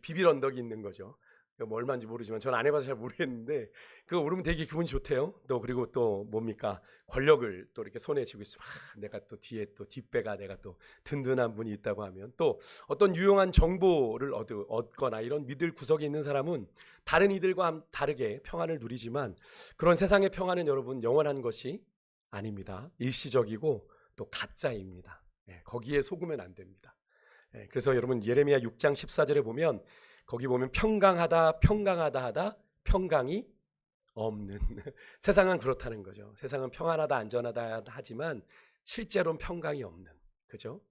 비빌 언덕이 있는 거죠. 뭐 얼마인지 모르지만 저는 안 해봐서 잘 모르겠는데 그거 오르면 되게 기분이 좋대요. 또 그리고 또 뭡니까? 권력을 또 이렇게 손에 쥐고 있으면 내가 또 뒤에 또 뒷배가 내가 또 든든한 분이 있다고 하면 또 어떤 유용한 정보를 얻거나 이런 믿을 구석에 있는 사람은 다른 이들과 다르게 평안을 누리지만 그런 세상의 평안은 여러분 영원한 것이 아닙니다. 일시적이고 또 가짜입니다. 거기에 속으면 안 됩니다. 그래서 여러분 예레미야 6장 14절에 보면 거기 보면 평강하다 하다 평강이 없는 세상은 그렇다는 거죠. 세상은 평안하다 안전하다 하지만 실제로는 평강이 없는, 그죠?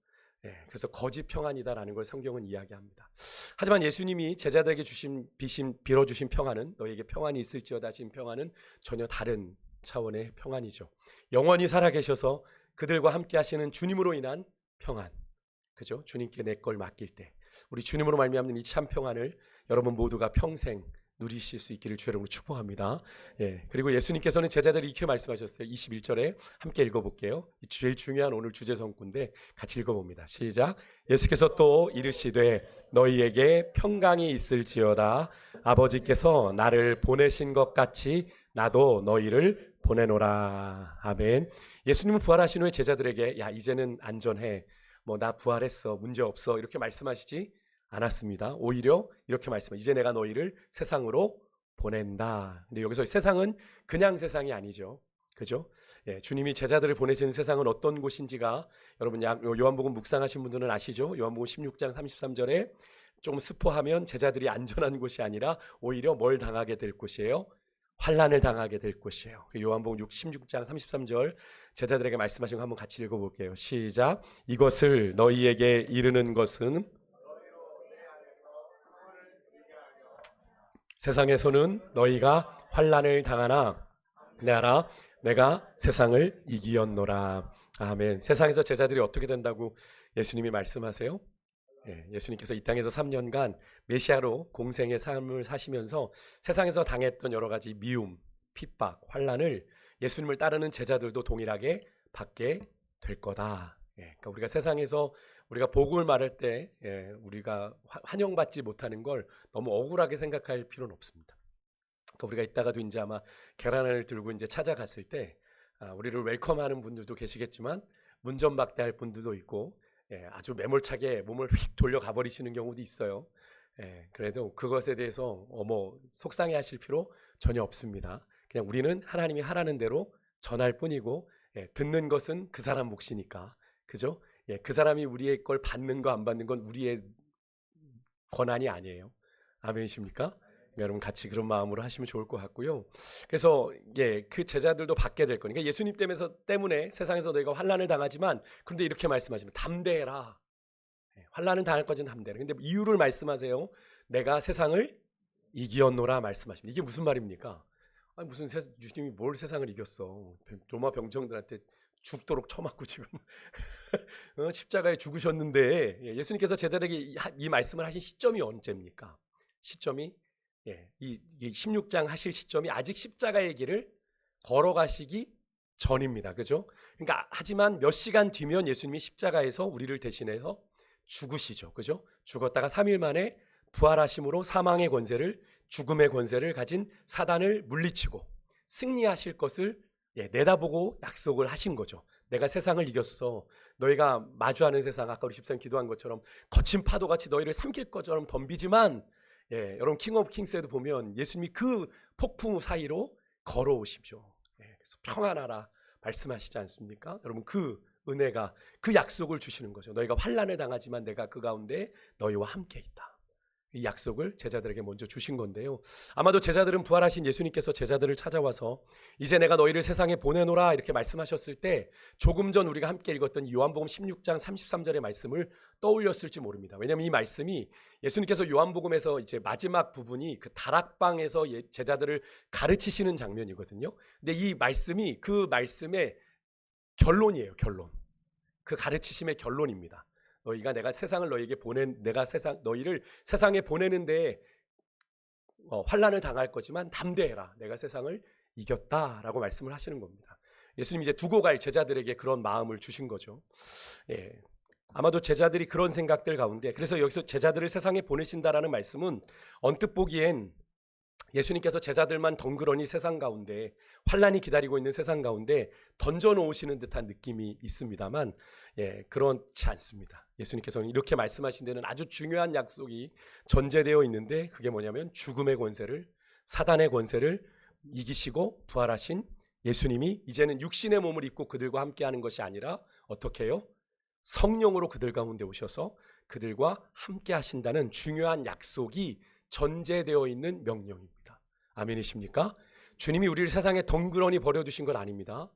그래서 거짓 평안이다라는 걸 성경은 이야기합니다. 하지만 예수님이 제자들에게 빌어주신 평안은, 너에게 평안이 있을지어다 하신 평안은 전혀 다른 차원의 평안이죠. 영원히 살아계셔서 그들과 함께 하시는 주님으로 인한 평안, 그죠? 주님께 내 걸 맡길 때 우리 주님으로 말미암는 이 참 평안을 여러분 모두가 평생 누리실 수 있기를 주 이름으로 축복합니다. 그리고 예수님께서는 제자들이 이렇게 말씀하셨어요. 21절에 함께 읽어볼게요. 제일 중요한 오늘 주제 성구인데 같이 읽어봅니다. 시작. 예수께서 또 이르시되 너희에게 평강이 있을지어다. 아버지께서 나를 보내신 것 같이 나도 너희를 보내노라. 아멘. 예수님은 부활하신 후에 제자들에게 야 이제는 안전해, 뭐 나 부활했어, 문제 없어 이렇게 말씀하시지 않았습니다. 오히려 이렇게 말씀해요. 이제 내가 너희를 세상으로 보낸다. 근데 여기서 세상은 그냥 세상이 아니죠. 그죠? 주님이 제자들을 보내신 세상은 어떤 곳인지가 여러분 요한복음 묵상하신 분들은 아시죠? 요한복음 16장 33절에 조금 스포하면 제자들이 안전한 곳이 아니라 오히려 뭘 당하게 될 곳이에요? 환난을 당하게 될 곳이에요. 요한복음 16장 33절 제자들에게 말씀하신 거 한번 같이 읽어볼게요. 시작. 이것을 너희에게 이르는 것은 세상에서는 너희가 환난을 당하나 내 알아 내가 세상을 이기었노라. 아멘. 세상에서 제자들이 어떻게 된다고 예수님이 말씀하세요? 예수님께서 이 땅에서 3년간 메시아로 공생의 삶을 사시면서 세상에서 당했던 여러 가지 미움, 핍박, 환난을 예수님을 따르는 제자들도 동일하게 받게 될 거다. 그러니까 우리가 세상에서 우리가 복음을 말할 때 우리가 환영받지 못하는 걸 너무 억울하게 생각할 필요는 없습니다. 그러니까 우리가 이따가도 이제 아마 계란을 들고 이제 찾아갔을 때 우리를 웰컴하는 분들도 계시겠지만 문전박대할 분들도 있고 아주 매몰차게 몸을 휙 돌려 가버리시는 경우도 있어요. 그래서 그것에 대해서 속상해하실 필요 전혀 없습니다. 그냥 우리는 하나님이 하라는 대로 전할 뿐이고 듣는 것은 그 사람 몫이니까, 그죠? 그 사람이 우리의 걸 받는 거 안 받는 건 우리의 권한이 아니에요. 아멘이십니까? 여러분 같이 그런 마음으로 하시면 좋을 것 같고요. 그래서 그 제자들도 받게 될 거니까 예수님 때문에 세상에서 너희가 환난을 당하지만 그런데 이렇게 말씀하시면 담대해라. 환난은 당할 거지는 담대해라. 근데 이유를 말씀하세요. 내가 세상을 이기었노라 말씀하십니다. 이게 무슨 말입니까? 아니 무슨 주님이 뭘 세상을 이겼어? 로마 병정들한테 죽도록 쳐맞고 지금 십자가에 죽으셨는데 예수님께서 제자들에게 이 말씀을 하신 시점이 언제입니까? 시점이 이 16장 하실 시점이 아직 십자가의 길을 걸어가시기 전입니다. 그죠? 그러니까 하지만 몇 시간 뒤면 예수님이 십자가에서 우리를 대신해서 죽으시죠. 그죠? 죽었다가 3일 만에 부활하심으로 사망의 권세를, 죽음의 권세를 가진 사단을 물리치고 승리하실 것을 내다보고 약속을 하신 거죠. 내가 세상을 이겼어. 너희가 마주하는 세상, 아까 우리 집사님 기도한 것처럼 거친 파도같이 너희를 삼킬 것처럼 덤비지만 여러분 킹 오브 킹스에도 보면 예수님이 그 폭풍 사이로 걸어오십시오. 그래서 평안하라 말씀하시지 않습니까? 여러분 그 은혜가, 그 약속을 주시는 거죠. 너희가 환난을 당하지만 내가 그 가운데 너희와 함께 있다. 이 약속을 제자들에게 먼저 주신 건데요. 아마도 제자들은 부활하신 예수님께서 제자들을 찾아와서 이제 내가 너희를 세상에 보내노라 이렇게 말씀하셨을 때 조금 전 우리가 함께 읽었던 요한복음 16장 33절의 말씀을 떠올렸을지 모릅니다. 왜냐하면 이 말씀이 예수님께서 요한복음에서 이제 마지막 부분이 그 다락방에서 제자들을 가르치시는 장면이거든요. 근데 이 말씀이 그 말씀의 결론이에요. 결론. 그 가르치심의 결론입니다. 너희가 내가 세상을 너희에게 너희를 세상에 보내는데 환난을 당할 거지만 담대해라. 내가 세상을 이겼다라고 말씀을 하시는 겁니다. 예수님이 이제 두고 갈 제자들에게 그런 마음을 주신 거죠. 아마도 제자들이 그런 생각들 가운데, 그래서 여기서 제자들을 세상에 보내신다라는 말씀은 언뜻 보기엔 예수님께서 제자들만 덩그러니 세상 가운데, 환난이 기다리고 있는 세상 가운데 던져놓으시는 듯한 느낌이 있습니다만 그렇지 않습니다. 예수님께서는 이렇게 말씀하신 데는 아주 중요한 약속이 전제되어 있는데, 그게 뭐냐면 죽음의 권세를, 사단의 권세를 이기시고 부활하신 예수님이 이제는 육신의 몸을 입고 그들과 함께하는 것이 아니라 어떻게 해요? 성령으로 그들 가운데 오셔서 그들과 함께 하신다는 중요한 약속이 전제되어 있는 명령입니다. 아멘이십니까? 주님이 우리를 세상에 덩그러니 버려두신 건 아닙니다.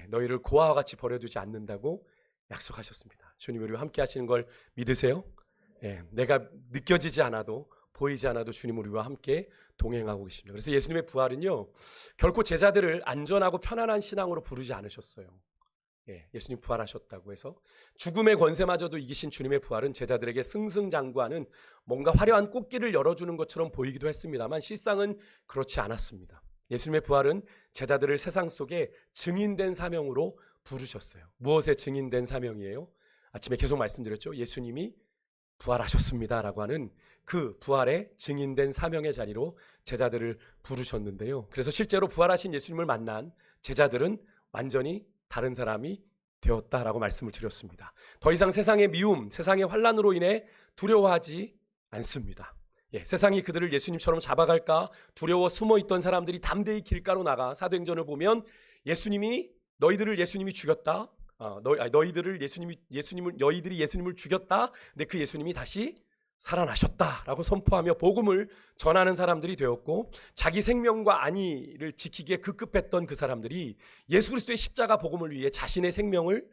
너희를 고아와 같이 버려두지 않는다고 약속하셨습니다. 주님이 우리와 함께 하시는 걸 믿으세요? 내가 느껴지지 않아도 보이지 않아도 주님 우리와 함께 동행하고 계십니다. 그래서 예수님의 부활은요, 결코 제자들을 안전하고 편안한 신앙으로 부르지 않으셨어요. 예수님 부활하셨다고 해서 죽음의 권세마저도 이기신 주님의 부활은 제자들에게 승승장구하는 뭔가 화려한 꽃길을 열어주는 것처럼 보이기도 했습니다만 실상은 그렇지 않았습니다. 예수님의 부활은 제자들을 세상 속에 증인된 사명으로 부르셨어요. 무엇에 증인된 사명이에요? 아침에 계속 말씀드렸죠. 예수님이 부활하셨습니다 라고 하는 그 부활의 증인된 사명의 자리로 제자들을 부르셨는데요. 그래서 실제로 부활하신 예수님을 만난 제자들은 완전히 다른 사람이 되었다라고 말씀을 드렸습니다. 더 이상 세상의 미움, 세상의 환난으로 인해 두려워하지 않습니다. 세상이 그들을 예수님처럼 잡아갈까 두려워 숨어있던 사람들이 담대히 길가로 나가 사도행전을 보면 너희들이 예수님이 죽였다. 너희들이 예수님을 죽였다. 근데 그 예수님이 다시 살아나셨다라고 선포하며 복음을 전하는 사람들이 되었고, 자기 생명과 안위를 지키기에 급급했던 그 사람들이 예수 그리스도의 십자가 복음을 위해 자신의 생명을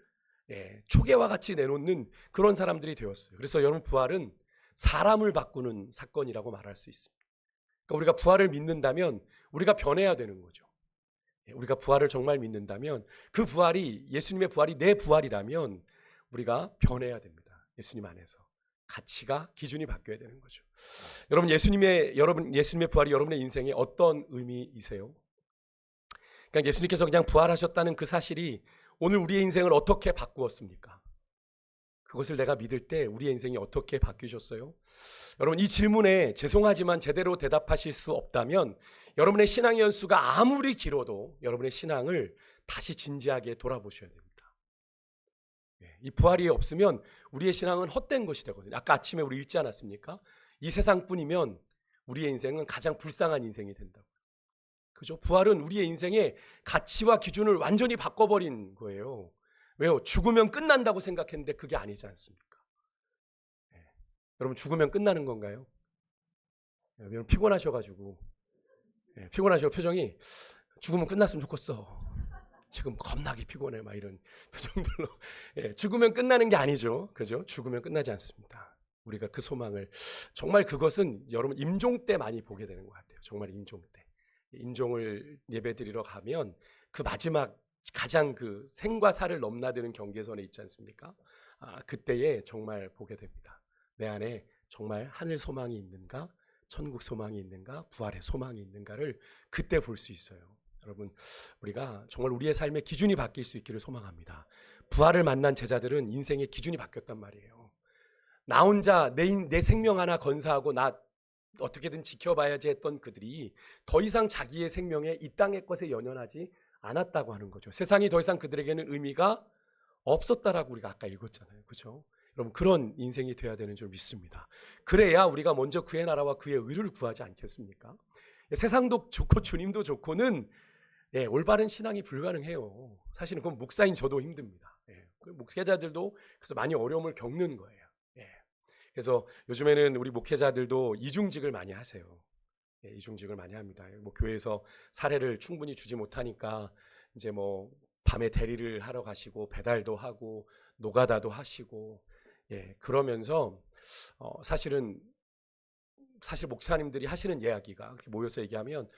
초계와 같이 내놓는 그런 사람들이 되었어요. 그래서 여러분, 부활은 사람을 바꾸는 사건이라고 말할 수 있습니다. 그러니까 우리가 부활을 믿는다면 우리가 변해야 되는 거죠. 우리가 부활을 정말 믿는다면 그 부활이, 예수님의 부활이 내 부활이라면 우리가 변해야 됩니다. 예수님 안에서 가치가, 기준이 바뀌어야 되는 거죠. 여러분, 예수님의 부활이 여러분의 인생에 어떤 의미이세요? 그러니까 예수님께서 그냥 부활하셨다는 그 사실이 오늘 우리의 인생을 어떻게 바꾸었습니까? 그것을 내가 믿을 때 우리의 인생이 어떻게 바뀌셨어요? 여러분, 이 질문에 죄송하지만 제대로 대답하실 수 없다면 여러분의 신앙의 연수가 아무리 길어도 여러분의 신앙을 다시 진지하게 돌아보셔야 됩니다. 이 부활이 없으면 우리의 신앙은 헛된 것이 되거든요. 아까 아침에 우리 읽지 않았습니까? 이 세상뿐이면 우리의 인생은 가장 불쌍한 인생이 된다고. 그죠? 부활은 우리의 인생의 가치와 기준을 완전히 바꿔버린 거예요. 왜요? 죽으면 끝난다고 생각했는데 그게 아니지 않습니까? 여러분, 죽으면 끝나는 건가요? 여러분, 피곤하셔가지고 표정이 죽으면 끝났으면 좋겠어. 지금 겁나게 피곤해, 막 이런 표정들로. 죽으면 끝나는 게 아니죠. 그죠? 죽으면 끝나지 않습니다. 우리가 그 소망을, 정말 그것은 여러분 임종 때 많이 보게 되는 것 같아요. 정말 임종 때. 임종을 예배드리러 가면 그 마지막 가장 그 생과 사를 넘나드는 경계선에 있지 않습니까? 그때에 정말 보게 됩니다. 내 안에 정말 하늘 소망이 있는가, 천국 소망이 있는가, 부활의 소망이 있는가를 그때 볼 수 있어요. 여러분, 우리가 정말 우리의 삶의 기준이 바뀔 수 있기를 소망합니다. 부활을 만난 제자들은 인생의 기준이 바뀌었단 말이에요. 나 혼자 내 생명 하나 건사하고 나 어떻게든 지켜봐야지 했던 그들이 더 이상 자기의 생명에 이 땅의 것에 연연하지 않았다고 하는 거죠. 세상이 더 이상 그들에게는 의미가 없었다라고 우리가 아까 읽었잖아요. 그렇죠? 여러분, 그런 인생이 돼야 되는 줄 믿습니다. 그래야 우리가 먼저 그의 나라와 그의 의를 구하지 않겠습니까? 세상도 좋고 주님도 좋고는 올바른 신앙이 불가능해요. 사실은 그건 목사인 저도 힘듭니다. 목회자들도 그래서 많이 어려움을 겪는 거예요. 그래서 요즘에는 우리 목회자들도 이중직을 많이 하세요. 이중직을 많이 합니다. 뭐 교회에서 사례를 충분히 주지 못하니까 이제 뭐 밤에 대리를 하러 가시고 배달도 하고 노가다도 하시고, 그러면서 사실 목사님들이 하시는 이야기가, 그렇게 모여서 얘기하면,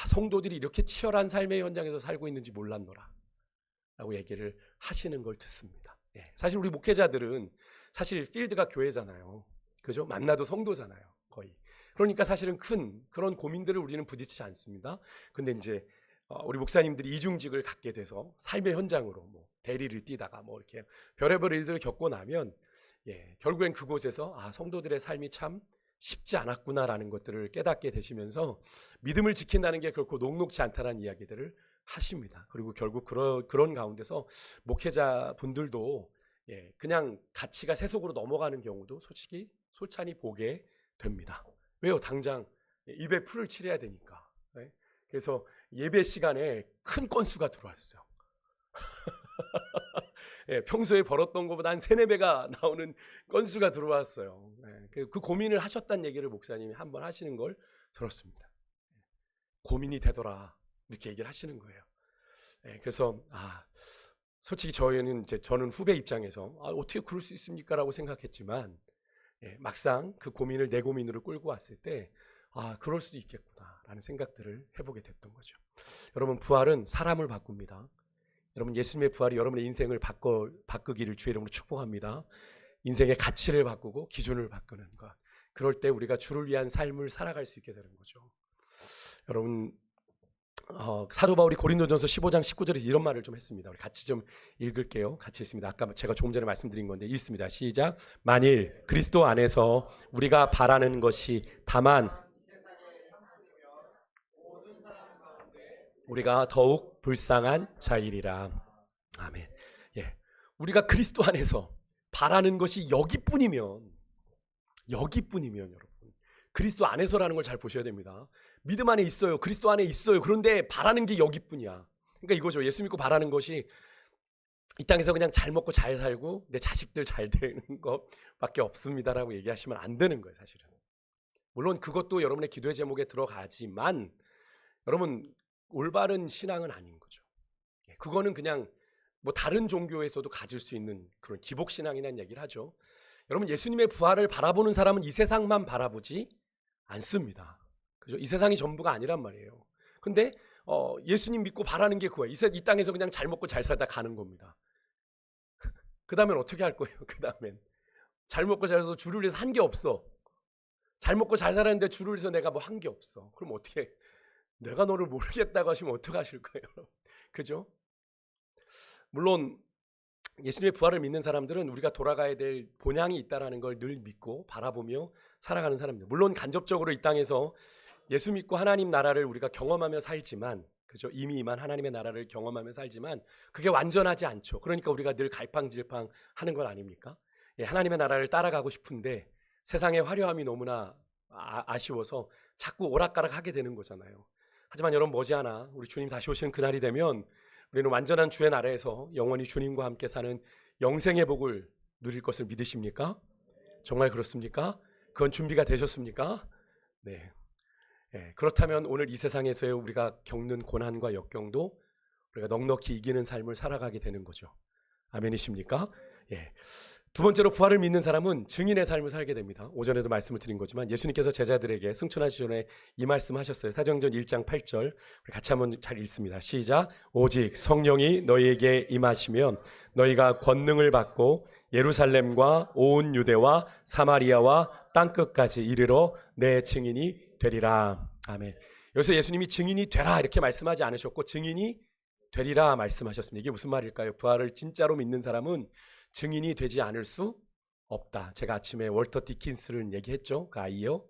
성도들이 이렇게 치열한 삶의 현장에서 살고 있는지 몰랐노라 라고 얘기를 하시는 걸 듣습니다. 사실 우리 목회자들은 사실 필드가 교회잖아요. 그죠? 만나도 성도잖아요, 거의. 그러니까 사실은 큰 그런 고민들을 우리는 부딪히지 않습니다. 근데 이제 우리 목사님들이 이중직을 갖게 돼서 삶의 현장으로 뭐 대리를 뛰다가 뭐 이렇게 별의별 일들을 겪고 나면, 결국엔 그곳에서 성도들의 삶이 참 쉽지 않았구나라는 것들을 깨닫게 되시면서 믿음을 지킨다는 게 결코 녹록지 않다는 이야기들을 하십니다. 그리고 결국 그런 가운데서 목회자 분들도 그냥 가치가 세속으로 넘어가는 경우도 솔직히 솔찬히 보게 됩니다. 왜요? 당장 입에 풀을 칠해야 되니까. 그래서 예배 시간에 큰 건수가 들어왔어요. 평소에 벌었던 것보다 한 3-4배가 나오는 건수가 들어왔어요. 그 고민을 하셨다는 얘기를 목사님이 한번 하시는 걸 들었습니다. 고민이 되더라 이렇게 얘기를 하시는 거예요. 그래서 솔직히 저는 후배 입장에서 어떻게 그럴 수 있습니까라고 생각했지만 막상 그 고민을 내 고민으로 끌고 왔을 때 그럴 수도 있겠구나라는 생각들을 해보게 됐던 거죠. 여러분, 부활은 사람을 바꿉니다. 여러분, 예수님의 부활이 여러분의 인생을 바꾸기를 주의 이름으로 축복합니다. 인생의 가치를 바꾸고 기준을 바꾸는 것. 그럴 때 우리가 주를 위한 삶을 살아갈 수 있게 되는 거죠. 여러분, 사도 바울이 고린도전서 15장 19절에 이런 말을 좀 했습니다. 우리 같이 좀 읽을게요. 같이 있습니다. 아까 제가 조금 전에 말씀드린 건데 읽습니다. 시작. 만일 그리스도 안에서 우리가 바라는 것이 다만 우리가 더욱 불쌍한 자이리라. 아멘. 우리가 그리스도 안에서 바라는 것이 여기뿐이면 여러분, 그리스도 안에서라는 걸 잘 보셔야 됩니다. 믿음 안에 있어요. 그리스도 안에 있어요. 그런데 바라는 게 여기뿐이야. 그러니까 이거죠. 예수 믿고 바라는 것이 이 땅에서 그냥 잘 먹고 잘 살고 내 자식들 잘 되는 것밖에 없습니다라고 얘기하시면 안 되는 거예요, 사실은. 물론 그것도 여러분의 기도의 제목에 들어가지만 여러분, 올바른 신앙은 아닌 거죠. 그거는 그냥 뭐 다른 종교에서도 가질 수 있는 그런 기복 신앙이라는 얘기를 하죠. 여러분, 예수님의 부활을 바라보는 사람은 이 세상만 바라보지 않습니다. 그죠? 이 세상이 전부가 아니란 말이에요. 근데 예수님 믿고 바라는 게 그거예요. 이 땅에서 그냥 잘 먹고 잘 살다 가는 겁니다. 그 다음엔 어떻게 할 거예요? 그 다음엔 잘 먹고 잘 살아서 주를 위해서 한 게 없어. 잘 먹고 잘 살았는데 주를 위해서 내가 뭐 한 게 없어. 그럼 어떻게, 내가 너를 모르겠다고 하시면 어떻게 하실 거예요? 그죠? 물론 예수님의 부활을 믿는 사람들은 우리가 돌아가야 될 본향이 있다라는 걸 늘 믿고 바라보며 살아가는 사람들. 물론 간접적으로 이 땅에서 예수 믿고 하나님 나라를 우리가 경험하며 살지만, 그죠? 이미 임한 하나님의 나라를 경험하며 살지만 그게 완전하지 않죠. 그러니까 우리가 늘 갈팡질팡 하는 건 아닙니까? 하나님의 나라를 따라가고 싶은데 세상의 화려함이 너무나 아쉬워서 자꾸 오락가락 하게 되는 거잖아요. 하지만 여러분, 머지않아 우리 주님 다시 오시는 그날이 되면 우리는 완전한 주의 나라에서 영원히 주님과 함께 사는 영생의 복을 누릴 것을 믿으십니까? 정말 그렇습니까? 그건 준비가 되셨습니까? 네. 그렇다면 오늘 이 세상에서의 우리가 겪는 고난과 역경도 우리가 넉넉히 이기는 삶을 살아가게 되는 거죠. 아멘이십니까? 두 번째로, 부활을 믿는 사람은 증인의 삶을 살게 됩니다. 오전에도 말씀을 드린 거지만 예수님께서 제자들에게 승천하시기 전에 이 말씀하셨어요. 사도행전 1장 8절 우리 같이 한번 잘 읽습니다. 시작. 오직 성령이 너희에게 임하시면 너희가 권능을 받고 예루살렘과 온 유대와 사마리아와 땅끝까지 이르러 내 증인이 되리라. 아멘. 여기서 예수님이 증인이 되라 이렇게 말씀하지 않으셨고 증인이 되리라 말씀하셨습니다. 이게 무슨 말일까요? 부활을 진짜로 믿는 사람은 증인이 되지 않을 수 없다. 제가 아침에 월터 디킨스를 얘기했죠. 그 아이요.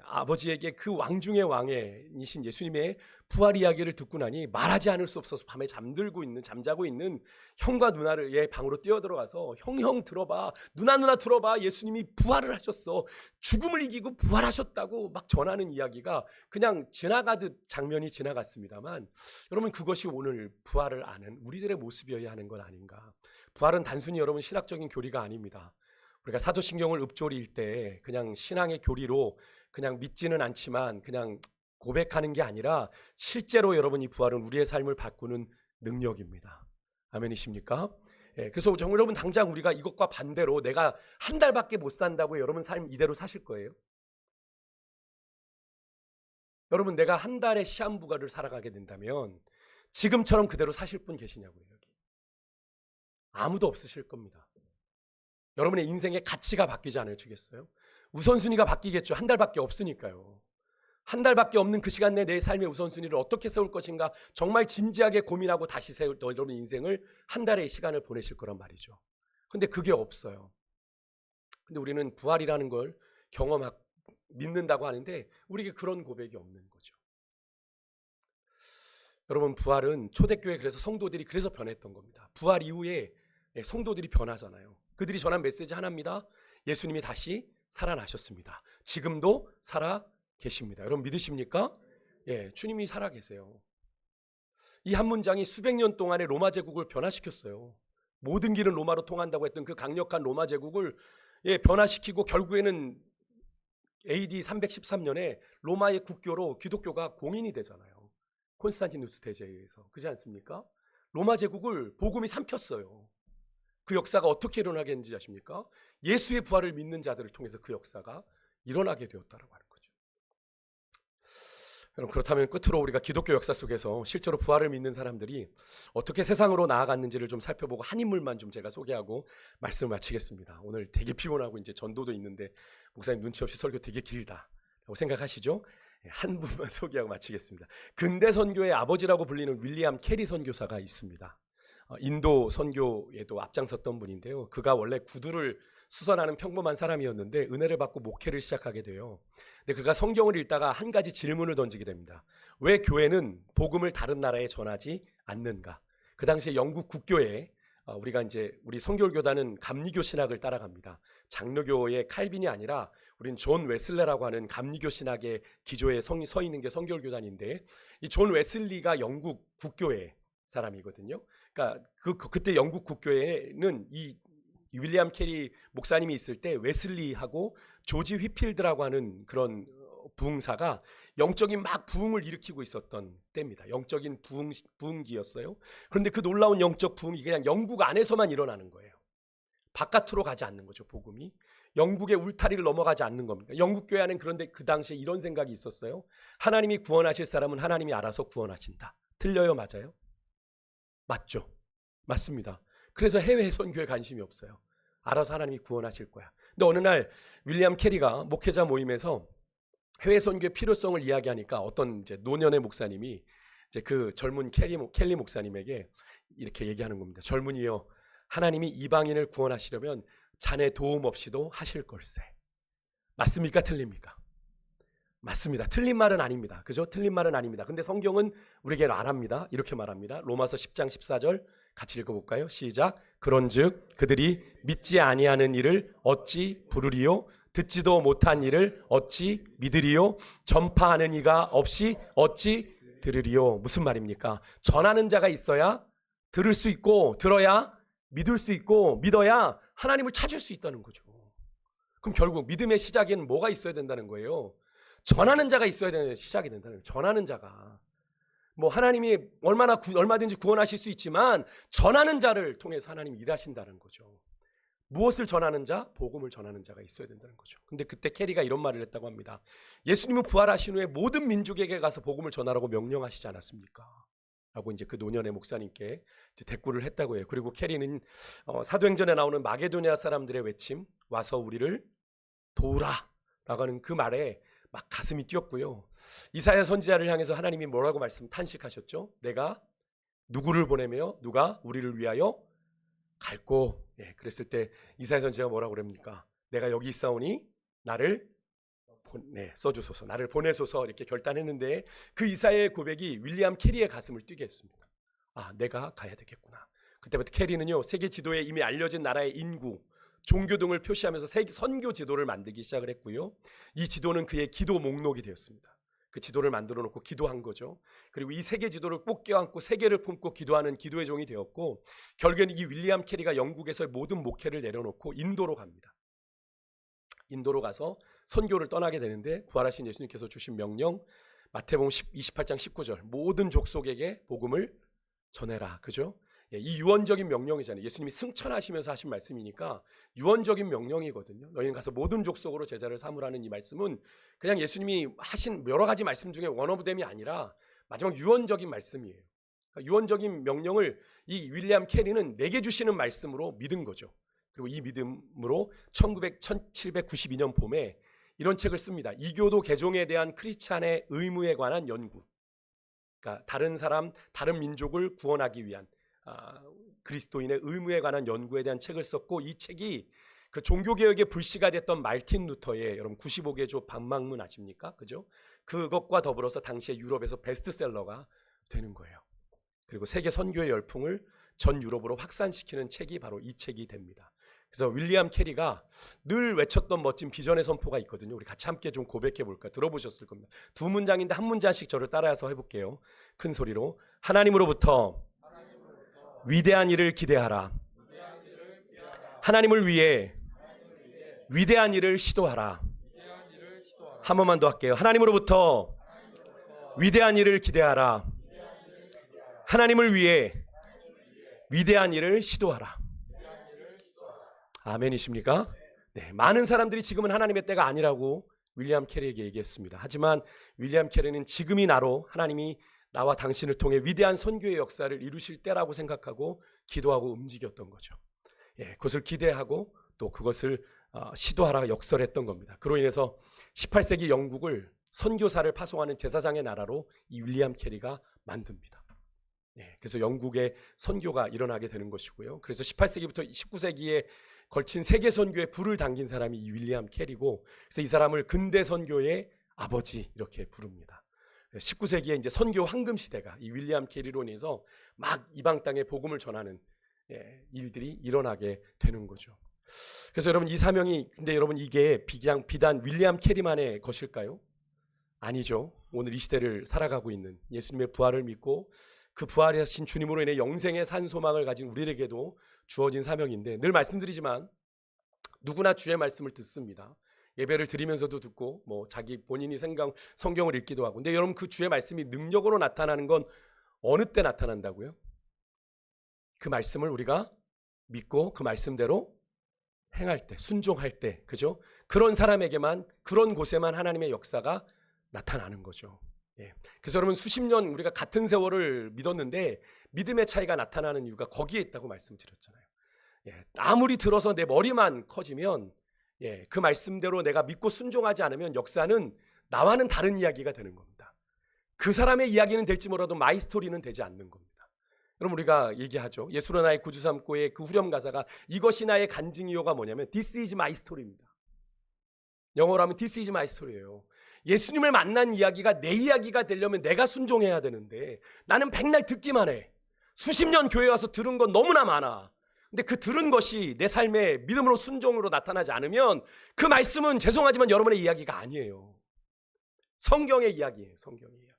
아버지에게 그 왕 중의 왕이신 예수님의 부활 이야기를 듣고 나니 말하지 않을 수 없어서 밤에 잠자고 있는 형과 누나를 방으로 뛰어들어가서 형 들어봐, 누나 들어봐, 예수님이 부활을 하셨어, 죽음을 이기고 부활하셨다고 막 전하는 이야기가 그냥 지나가듯 장면이 지나갔습니다만, 여러분, 그것이 오늘 부활을 아는 우리들의 모습이어야 하는 것 아닌가. 부활은 단순히 여러분 신학적인 교리가 아닙니다. 우리가 사도신경을 읊조릴 때 그냥 신앙의 교리로 그냥 믿지는 않지만 그냥 고백하는 게 아니라 실제로 여러분, 이 부활은 우리의 삶을 바꾸는 능력입니다. 아멘이십니까? 그래서 여러분, 당장 우리가 이것과 반대로 내가 한 달밖에 못 산다고 여러분 삶 이대로 사실 거예요? 여러분, 내가 한 달의 시한부가를 살아가게 된다면 지금처럼 그대로 사실 분 계시냐고요? 여기 아무도 없으실 겁니다. 여러분의 인생의 가치가 바뀌지 않으시겠어요? 우선순위가 바뀌겠죠. 한 달밖에 없으니까요. 한 달밖에 없는 그 시간 내에 내 삶의 우선순위를 어떻게 세울 것인가 정말 진지하게 고민하고 다시 세울 때 여러분 인생을 한 달의 시간을 보내실 거란 말이죠. 근데 그게 없어요. 근데 우리는 부활이라는 걸 믿는다고 하는데 우리에게 그런 고백이 없는 거죠. 여러분, 부활은 초대교회 그래서 성도들이 그래서 변했던 겁니다. 부활 이후에 성도들이 변하잖아요. 그들이 전한 메시지 하나입니다. 예수님이 다시 살아나셨습니다. 지금도 살아 계십니다. 여러분, 믿으십니까? 주님이 살아 계세요. 이 한 문장이 수백 년 동안의 로마 제국을 변화시켰어요. 모든 길은 로마로 통한다고 했던 그 강력한 로마 제국을 변화시키고 결국에는 AD 313년에 로마의 국교로 기독교가 공인이 되잖아요. 콘스탄티누스 대제에 의해서. 그렇지 않습니까? 로마 제국을 복음이 삼켰어요. 그 역사가 어떻게 일어나게 했는지 아십니까? 예수의 부활을 믿는 자들을 통해서 그 역사가 일어나게 되었다라고 하는 거죠. 여러분, 그렇다면 끝으로 우리가 기독교 역사 속에서 실제로 부활을 믿는 사람들이 어떻게 세상으로 나아갔는지를 좀 살펴보고 한 인물만 좀 제가 소개하고 말씀을 마치겠습니다. 오늘 되게 피곤하고 이제 전도도 있는데 목사님 눈치 없이 설교 되게 길다라고 생각하시죠? 한 분만 소개하고 마치겠습니다. 근대 선교의 아버지라고 불리는 윌리엄 캐리 선교사가 있습니다. 인도 선교에도 앞장섰던 분인데요. 그가 원래 구두를 수선하는 평범한 사람이었는데 은혜를 받고 목회를 시작하게 돼요. 근데 그가 성경을 읽다가 한 가지 질문을 던지게 됩니다. 왜 교회는 복음을 다른 나라에 전하지 않는가? 그 당시에 영국 국교에 우리가 이제 우리 성결교단은 감리교 신학을 따라갑니다. 장로교의 칼빈이 아니라 우린 존 웨슬레라고 하는 감리교 신학의 기조에 서 있는 게 성결교단인데 이 존 웨슬리가 영국 국교의 사람이거든요. 그러니까 그때 영국 국교회는 이 윌리엄 캐리 목사님이 있을 때 웨슬리하고 조지 휘필드라고 하는 그런 부흥사가 영적인 막 부흥을 일으키고 있었던 때입니다. 영적인 부흥기였어요. 그런데 그 놀라운 영적 부흥이 그냥 영국 안에서만 일어나는 거예요. 바깥으로 가지 않는 거죠. 복음이 영국의 울타리를 넘어가지 않는 겁니다. 영국 교회 안엔 그런데 그 당시에 이런 생각이 있었어요. 하나님이 구원하실 사람은 하나님이 알아서 구원하신다. 틀려요? 맞아요? 맞죠? 맞습니다. 그래서 해외 선교에 관심이 없어요. 알아서 하나님이 구원하실 거야. 근데 어느 날 윌리엄 캐리가 목회자 모임에서 해외 선교의 필요성을 이야기하니까 어떤 이제 노년의 목사님이 이제 그 젊은 켈리 목사님에게 이렇게 얘기하는 겁니다. 젊은이여, 하나님이 이방인을 구원하시려면 자네 도움 없이도 하실 걸세. 맞습니까? 틀립니까? 맞습니다. 틀린 말은 아닙니다. 그죠? 틀린 말은 아닙니다. 근데 성경은 우리에게는 안 합니다. 이렇게 말합니다. 로마서 10장 14절 같이 읽어볼까요? 시작. 그런즉 그들이 믿지 아니하는 일을 어찌 부르리요? 듣지도 못한 일을 어찌 믿으리요? 전파하는 이가 없이 어찌 들으리요? 무슨 말입니까? 전하는 자가 있어야 들을 수 있고, 들어야 믿을 수 있고, 믿어야 하나님을 찾을 수 있다는 거죠. 그럼 결국 믿음의 시작에는 뭐가 있어야 된다는 거예요? 전하는 자가 있어야 되는 시작이 된다는 거예요. 전하는 자가. 뭐 하나님이 얼마든지 구원하실 수 있지만 전하는 자를 통해서 하나님이 일하신다는 거죠. 무엇을 전하는 자? 복음을 전하는 자가 있어야 된다는 거죠. 근데 그때 캐리가 이런 말을 했다고 합니다. 예수님은 부활하신 후에 모든 민족에게 가서 복음을 전하라고 명령하시지 않았습니까? 라고 이제 그 노년의 목사님께 이제 대꾸를 했다고 해요. 그리고 캐리는 사도행전에 나오는 마게도니아 사람들의 외침, 와서 우리를 도우라 라고 하는 그 말에 막 가슴이 뛰었고요. 이사야 선지자를 향해서 하나님이 뭐라고 탄식하셨죠? 내가 누구를 보내며 누가 우리를 위하여 갈고. 그랬을 때 이사야 선지자가 뭐라고 그럽니까? 내가 여기 있사오니 나를 써주소서, 나를 보내소서 이렇게 결단했는데 그 이사야의 고백이 윌리엄 캐리의 가슴을 뛰게 했습니다. 아, 내가 가야 되겠구나. 그때부터 캐리는요, 세계 지도에 이미 알려진 나라의 인구, 종교 등을 표시하면서 세계 선교 지도를 만들기 시작을 했고요. 이 지도는 그의 기도 목록이 되었습니다. 그 지도를 만들어 놓고 기도한 거죠. 그리고 이 세계 지도를 꼭 껴안고 세계를 품고 기도하는 기도의 종이 되었고, 결국에는 이 윌리엄 캐리가 영국에서의 모든 목회를 내려놓고 인도로 갑니다. 인도로 가서 선교를 떠나게 되는데 부활하신 예수님께서 주신 명령, 마태복음 28장 19절 모든 족속에게 복음을 전해라. 그죠? 이 유언적인 명령이잖아요. 예수님이 승천하시면서 하신 말씀이니까 유언적인 명령이거든요. 너희는 가서 모든 족속으로 제자를 삼으라는 이 말씀은 그냥 예수님이 하신 여러 가지 말씀 중에 원 오브 댐이 아니라 마지막 유언적인 말씀이에요. 그러니까 유언적인 명령을 이 윌리엄 캐리는 내게 주시는 말씀으로 믿은 거죠. 그리고 이 믿음으로 1792년 봄에 이런 책을 씁니다. 이교도 개종에 대한 크리스찬의 의무에 관한 연구. 그러니까 다른 사람, 다른 민족을 구원하기 위한 그리스도인의 의무에 관한 연구에 대한 책을 썼고, 이 책이 그 종교개혁의 불씨가 됐던 말틴 루터의 여러분 95개 조 반막문 아십니까? 그죠? 그것과 더불어서 당시에 유럽에서 베스트셀러가 되는 거예요. 그리고 세계 선교의 열풍을 전 유럽으로 확산시키는 책이 바로 이 책이 됩니다. 그래서 윌리엄 캐리가 늘 외쳤던 멋진 비전의 선포가 있거든요. 우리 같이 함께 좀 고백해 볼까? 들어보셨을 겁니다. 두 문장인데 한 문장씩 저를 따라서 해볼게요. 큰 소리로. 하나님으로부터 위대한 일을 기대하라. 하나님을 위해 위대한 일을 시도하라. 한 번만 더 할게요. 하나님으로부터 위대한 일을 기대하라. 하나님을 위해 위대한 일을 시도하라. 아멘이십니까? 네, 많은 사람들이 지금은 하나님의 때가 아니라고 윌리엄 캐리에게 얘기했습니다. 하지만 윌리엄 캐리는 지금이 나로 하나님이 나와 당신을 통해 위대한 선교의 역사를 이루실 때라고 생각하고 기도하고 움직였던 거죠. 예, 그것을 기대하고 또 그것을 시도하라 역설했던 겁니다. 그로 인해서 18세기 영국을 선교사를 파송하는 제사장의 나라로 이 윌리엄 캐리가 만듭니다. 예, 그래서 영국의 선교가 일어나게 되는 것이고요. 그래서 18세기부터 19세기에 걸친 세계 선교에 불을 당긴 사람이 이 윌리엄 캐리고, 그래서 이 사람을 근대 선교의 아버지 이렇게 부릅니다. 19세기에 이제 선교 황금 시대가 이 윌리엄 캐리로 인해서 막 이방 땅에 복음을 전하는 일들이 일어나게 되는 거죠. 그래서 여러분 이 사명이, 근데 여러분 이게 비단 윌리엄 캐리만의 것일까요? 아니죠. 오늘 이 시대를 살아가고 있는 예수님의 부활을 믿고 그 부활하신 주님으로 인해 영생의 산 소망을 가진 우리에게도 주어진 사명인데, 늘 말씀드리지만 누구나 주의 말씀을 듣습니다. 예배를 드리면서도 듣고 뭐 자기 본인이 성경을 읽기도 하고. 근데 여러분 그 주의 말씀이 능력으로 나타나는 건 어느 때 나타난다고요? 그 말씀을 우리가 믿고 그 말씀대로 행할 때, 순종할 때, 그죠? 그런 사람에게만, 그런 곳에만 하나님의 역사가 나타나는 거죠. 예. 그래서 여러분 수십 년 우리가 같은 세월을 믿었는데 믿음의 차이가 나타나는 이유가 거기에 있다고 말씀드렸잖아요. 예. 아무리 들어서 내 머리만 커지면, 예, 그 말씀대로 내가 믿고 순종하지 않으면 역사는 나와는 다른 이야기가 되는 겁니다. 그 사람의 이야기는 될지 몰라도 마이 스토리는 되지 않는 겁니다. 여러분 우리가 얘기하죠. 예수로 나의 구주 삼고의 그 후렴 가사가 이것이 나의 간증이요가 뭐냐면 This is my story입니다. 영어로 하면 This is my story예요. 예수님을 만난 이야기가 내 이야기가 되려면 내가 순종해야 되는데 나는 백날 듣기만 해. 수십 년 교회 와서 들은 건 너무나 많아. 근데 그 들은 것이 내 삶의 믿음으로 순종으로 나타나지 않으면 그 말씀은 죄송하지만 여러분의 이야기가 아니에요. 성경의 이야기예요. 성경의 이야기.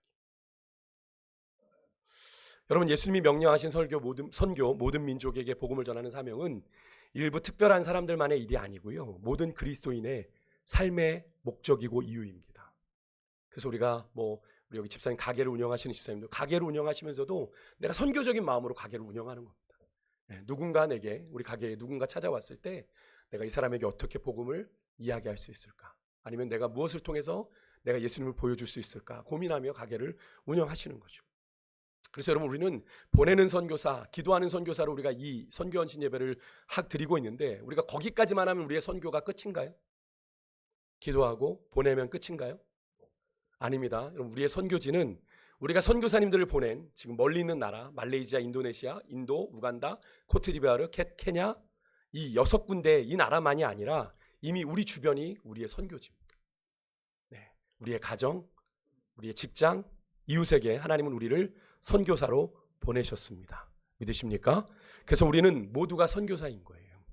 여러분 예수님이 명령하신 선교 모든 민족에게 복음을 전하는 사명은 일부 특별한 사람들만의 일이 아니고요. 모든 그리스도인의 삶의 목적이고 이유입니다. 그래서 우리가 우리 여기 집사님 가게를 운영하시는 집사님도 가게를 운영하시면서도 내가 선교적인 마음으로 가게를 운영하는 겁니다. 누군가 내게, 우리 가게에 누군가 찾아왔을 때 내가 이 사람에게 어떻게 복음을 이야기할 수 있을까? 아니면 내가 무엇을 통해서 내가 예수님을 보여줄 수 있을까? 고민하며 가게를 운영하시는 거죠. 그래서 여러분 우리는 보내는 선교사, 기도하는 선교사로 우리가 이 선교 헌신 예배를 드리고 있는데 우리가 거기까지만 하면 우리의 선교가 끝인가요? 기도하고 보내면 끝인가요? 아닙니다. 여러분 우리의 선교지는 우리가 선교사님들을 보낸 지금 멀리 있는 나라, 말레이시아, 인도네시아, 인도, 우간다, 코트디부아르, 케냐 이 6군데 이 나라만이 아니라 이미 우리 주변이 우리의 선교지입니다. 네, 우리의 가정, 우리의 직장, 이웃에게 하나님은 우리를 선교사로 보내셨습니다. 믿으십니까? 그래서 우리는 모두가 선교사인 거예요.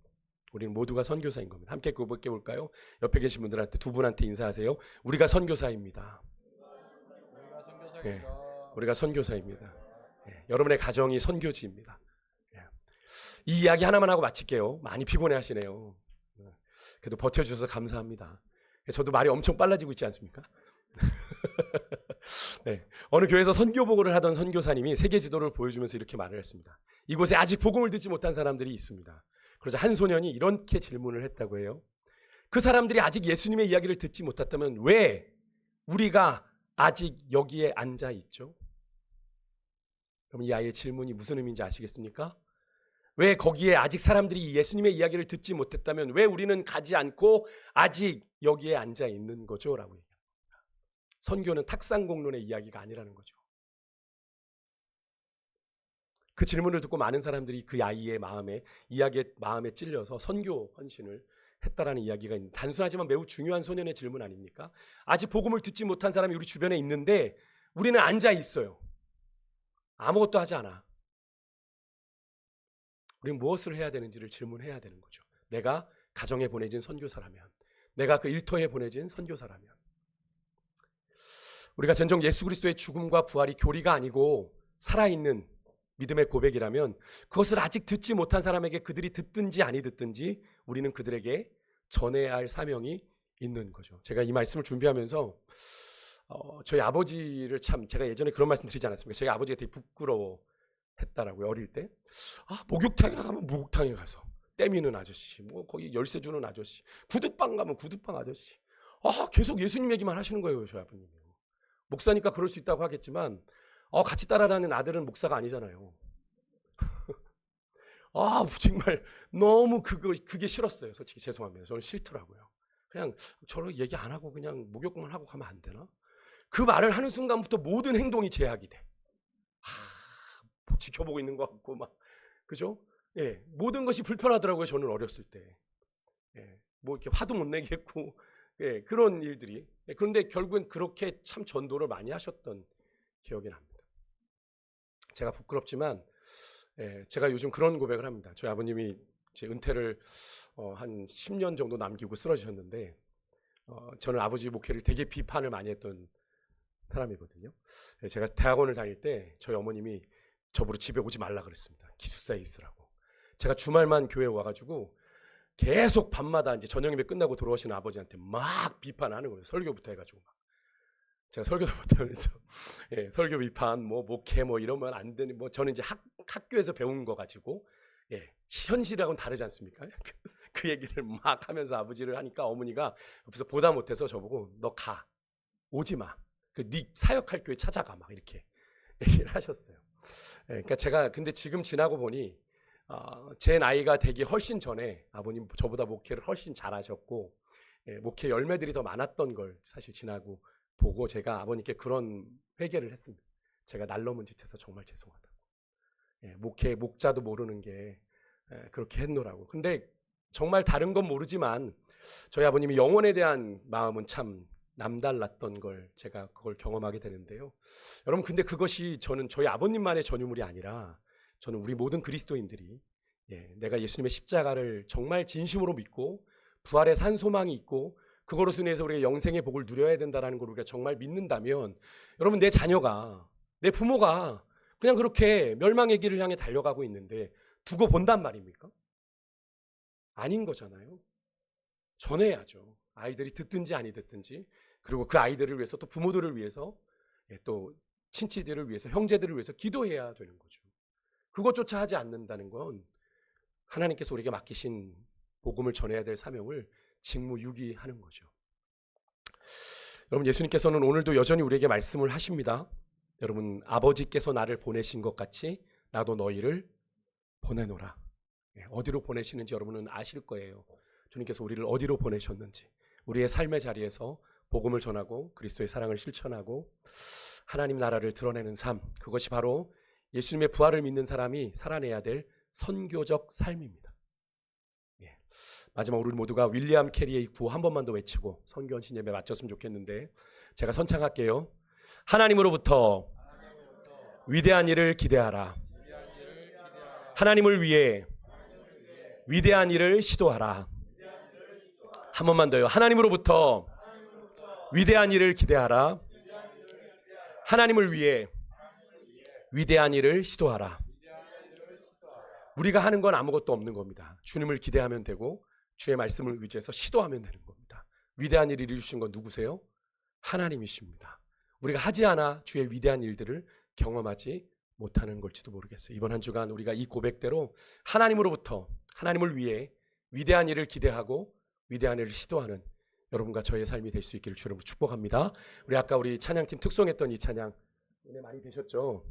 우리는 모두가 선교사인 겁니다. 함께 그거밖에 볼까요? 옆에 계신 분들한테, 두 분한테 인사하세요. 우리가 선교사입니다. 네, 우리가 선교사입니다. 네, 여러분의 가정이 선교지입니다. 네. 이 이야기 하나만 하고 마칠게요. 많이 피곤해 하시네요. 그래도 버텨주셔서 감사합니다. 저도 말이 엄청 빨라지고 있지 않습니까? 네, 어느 교회에서 선교보고를 하던 선교사님이 세계 지도를 보여주면서 이렇게 말을 했습니다. 이곳에 아직 복음을 듣지 못한 사람들이 있습니다. 그러자 한 소년이 이렇게 질문을 했다고 해요. 그 사람들이 아직 예수님의 이야기를 듣지 못했다면 왜 우리가 아직 여기에 앉아 있죠? 그럼 이 아이의 질문이 무슨 의미인지 아시겠습니까? 왜 거기에 아직 사람들이 예수님의 이야기를 듣지 못했다면 왜 우리는 가지 않고 아직 여기에 앉아 있는 거죠? 라고 얘기합니다. 선교는 탁상공론의 이야기가 아니라는 거죠. 그 질문을 듣고 많은 사람들이 그 아이의 이야기의 마음에 찔려서 선교 헌신을 했다라는 이야기가 있는데, 단순하지만 매우 중요한 소년의 질문 아닙니까? 아직 복음을 듣지 못한 사람이 우리 주변에 있는데 우리는 앉아 있어요. 아무것도 하지 않아. 우리는 무엇을 해야 되는지를 질문해야 되는 거죠. 내가 가정에 보내진 선교사라면, 내가 그 일터에 보내진 선교사라면. 우리가 전적 예수 그리스도의 죽음과 부활이 교리가 아니고 살아있는 믿음의 고백이라면 그것을 아직 듣지 못한 사람에게 그들이 듣든지 아니 듣든지 우리는 그들에게 전해야 할 사명이 있는 거죠. 제가 이 말씀을 준비하면서 저희 아버지를 참 제가 예전에 그런 말씀 드리지 않았습니까? 저희 아버지가 되게 부끄러워했다라고요. 어릴 때. 목욕탕에 가면 목욕탕에 가서 때미는 아저씨, 뭐 거기 열쇠 주는 아저씨, 구두방 가면 구두방 아저씨. 계속 예수님 얘기만 하시는 거예요, 저희 아버님이. 목사니까 그럴 수 있다고 하겠지만 같이 따라다니는 아들은 목사가 아니잖아요. 정말 너무 그게 싫었어요. 솔직히 죄송합니다. 저는 싫더라고요. 그냥 저런 얘기 안 하고 그냥 목욕만 하고 가면 안 되나? 그 말을 하는 순간부터 모든 행동이 제약이 돼. 지켜보고 있는 것 같고 막 그죠? 예, 모든 것이 불편하더라고요. 저는 어렸을 때. 예, 뭐 이렇게 화도 못 내겠고 예, 그런 일들이. 그런데 결국엔 그렇게 참 전도를 많이 하셨던 기억이 납니다. 제가 부끄럽지만 제가 요즘 그런 고백을 합니다. 저희 아버님이 제 은퇴를 한 10년 정도 남기고 쓰러지셨는데 저는 아버지 목회를 되게 비판을 많이 했던 사람이거든요. 제가 대학원을 다닐 때 저희 어머님이 저보고 집에 오지 말라 그랬습니다. 기숙사에 있으라고. 제가 주말만 교회에 와가지고 계속 밤마다 이제 저녁 예배 끝나고 돌아오시는 아버지한테 막 비판하는 거예요. 설교부터 해가지고 막. 제가 설교도 못하면서 설교 비판, 뭐 목회 뭐 이러면 안 되는 뭐 저는 이제 학교에서 배운 거 가지고 현실하고는 다르지 않습니까? 그 얘기를 막 하면서 아버지를 하니까 어머니가 옆에서 보다 못해서 저보고 너 가, 오지 마, 네 사역할 교회 찾아가 막 이렇게 얘기를 하셨어요. 그러니까 제가 근데 지금 지나고 보니 제 나이가 되기 훨씬 전에 아버님 저보다 목회를 훨씬 잘하셨고 목회 열매들이 더 많았던 걸 사실 지나고 보고 제가 아버님께 그런 회개를 했습니다. 제가 날 넘은 짓 해서 정말 죄송하다고. 목회 목자도 모르는 게 그렇게 했노라고. 근데 정말 다른 건 모르지만 저희 아버님이 영혼에 대한 마음은 참 남달랐던 걸 제가 그걸 경험하게 되는데요. 여러분 근데 그것이 저는 저희 아버님만의 전유물이 아니라 저는 우리 모든 그리스도인들이 내가 예수님의 십자가를 정말 진심으로 믿고 부활의 산 소망이 있고 그거로 인해서 우리가 영생의 복을 누려야 된다는 걸 우리가 정말 믿는다면 여러분 내 자녀가 내 부모가 그냥 그렇게 멸망의 길을 향해 달려가고 있는데 두고 본단 말입니까? 아닌 거잖아요. 전해야죠. 아이들이 듣든지 아니 듣든지 그리고 그 아이들을 위해서 또 부모들을 위해서 또 친치들을 위해서 형제들을 위해서 기도해야 되는 거죠. 그것조차 하지 않는다는 건 하나님께서 우리에게 맡기신 복음을 전해야 될 사명을 직무유기하는 거죠. 여러분 예수님께서는 오늘도 여전히 우리에게 말씀을 하십니다. 여러분 아버지께서 나를 보내신 것 같이 나도 너희를 보내노라. 어디로 보내시는지 여러분은 아실 거예요. 주님께서 우리를 어디로 보내셨는지 우리의 삶의 자리에서 복음을 전하고 그리스도의 사랑을 실천하고 하나님 나라를 드러내는 삶, 그것이 바로 예수님의 부활을 믿는 사람이 살아내야 될 선교적 삶입니다. 마지막 우리 모두가 윌리엄 캐리의 구호 한 번만 더 외치고 선교헌신 예배 마쳤으면 좋겠는데 제가 선창할게요. 하나님으로부터 위대한 일을 기대하라. 하나님을 위해 위대한 일을 시도하라. 한 번만 더요. 하나님으로부터 위대한 일을 기대하라. 하나님을 위해 위대한 일을 시도하라. 우리가 하는 건 아무것도 없는 겁니다. 주님을 기대하면 되고 주의 말씀을 의지해서 시도하면 되는 겁니다. 위대한 일을 이루신 건 누구세요? 하나님이십니다. 우리가 하지 않아 주의 위대한 일들을 경험하지 못하는 걸지도 모르겠어요. 이번 한 주간 우리가 이 고백대로 하나님으로부터 하나님을 위해 위대한 일을 기대하고 위대한 일을 시도하는 여러분과 저의 삶이 될 수 있기를 주님으로 축복합니다. 우리 아까 우리 찬양팀 특송했던 이 찬양 은혜 많이 되셨죠?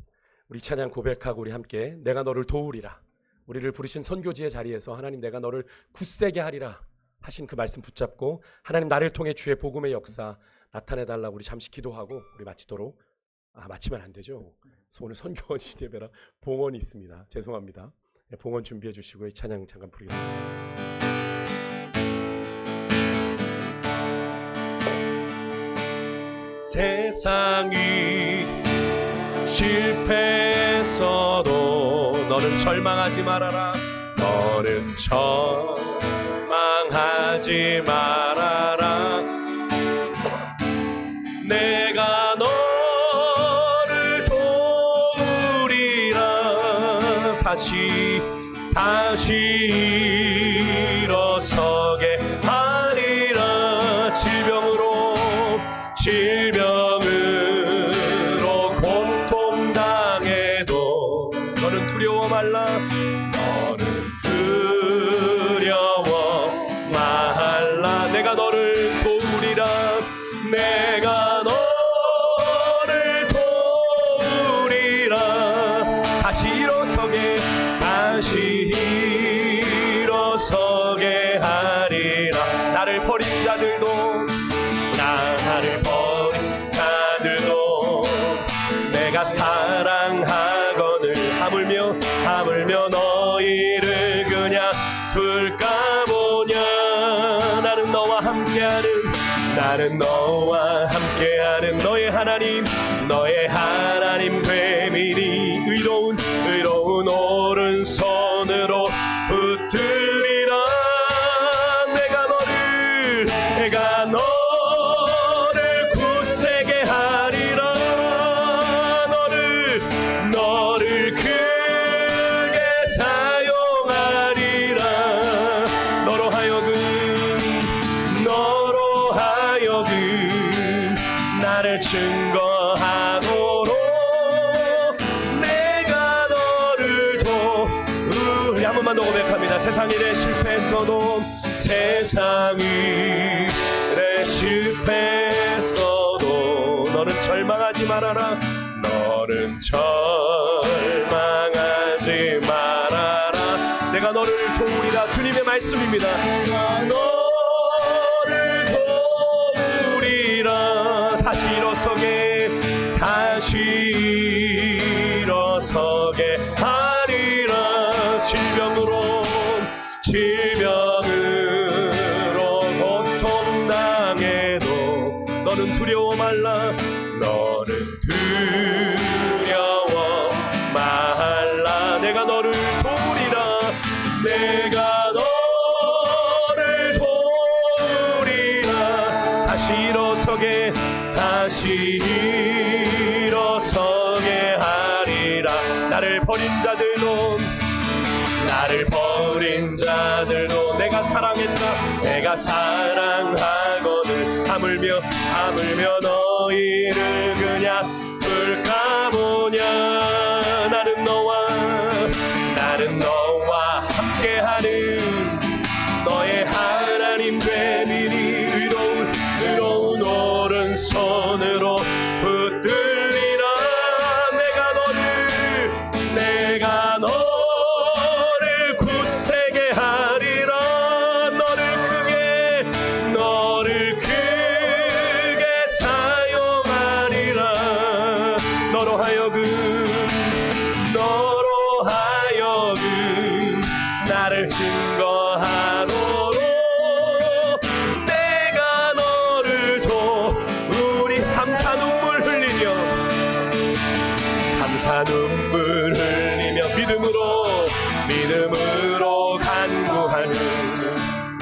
우리 찬양 고백하고 우리 함께 내가 너를 도우리라. 우리를 부르신 선교지의 자리에서 하나님 내가 너를 굳세게 하리라 하신 그 말씀 붙잡고 하나님 나를 통해 주의 복음의 역사 나타내달라고 우리 잠시 기도하고 우리 마치도록 마치면 안 되죠. 오늘 선교헌신 예배라 봉헌이 있습니다. 죄송합니다. 봉헌 준비해 주시고 이 찬양 잠깐 부르겠습니다. 세상이 실패했어도 너는 절망하지 말아라. 너는 절망하지 말아라. 내가 너를 도우리라. 다시 일어서게 하리라. 질병으로 고통당해도 너는 두려워 말라. 너는 두려워 말라. 내가 너를 도우리라. 내가 너를 도우리라. 다시 일어서게 하리라. 나를 버린 자들도 내가 사랑하거늘 하물며 너희를 그냥 둘까 보냐. 나는 너와 함께하는 너의 하나님 되미니 의로운 오른손으로 붙들리라. 내가 너를 굳세게 하리라. 너를 크게 사용하리라. 너로 하여금 나를 증거하도록 내가 너를 우리 한 번만 더 고백합니다. 세상 일에 실패했어도 너는 절망하지 말아라. 내가 너를 도우리라. 주님의 말씀입니다. 내가 너를 도우리라. 다시 일어서게 하리라. 질병으로 고통당해도 너는 두려워 말라. 내가 너를 도우리라. 내가 너를 도우리라. 다시 일어서게 하리라. 나를 버린 자들도 내가 사랑했다. 내가 사랑하거늘 하물며 너희를 그냥 둘까 보냐. 나는 너와 함께하는 너의 하나님 되리니 의로운 오른손으로 붙들리라. 내가 너를 굳세게 하리라. 너를 크게 사용하리라. 너로 하여금 나를 증거하도록 내가 너를 우리 감사 눈물 흘리며 믿음으로 간구하는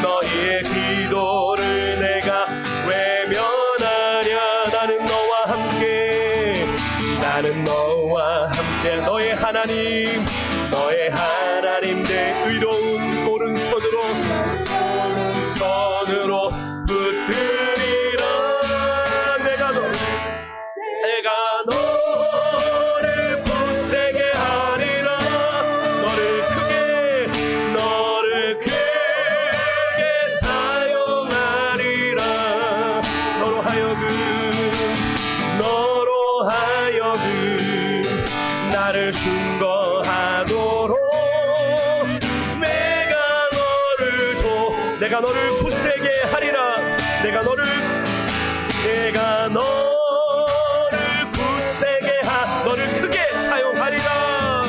너희의 기도를 내가 외면하냐. 나는 너와 함께 너의 하나님 내 의로운 오른손으로 붙들리라. 내가 너를 굳세게 하리라. 너를 크게 사용하리라. 너로 하여금 나를 증거하도록 내가 너를 굳세게 하리라. 내가 너를 굳세게 너를 크게 사용하리라.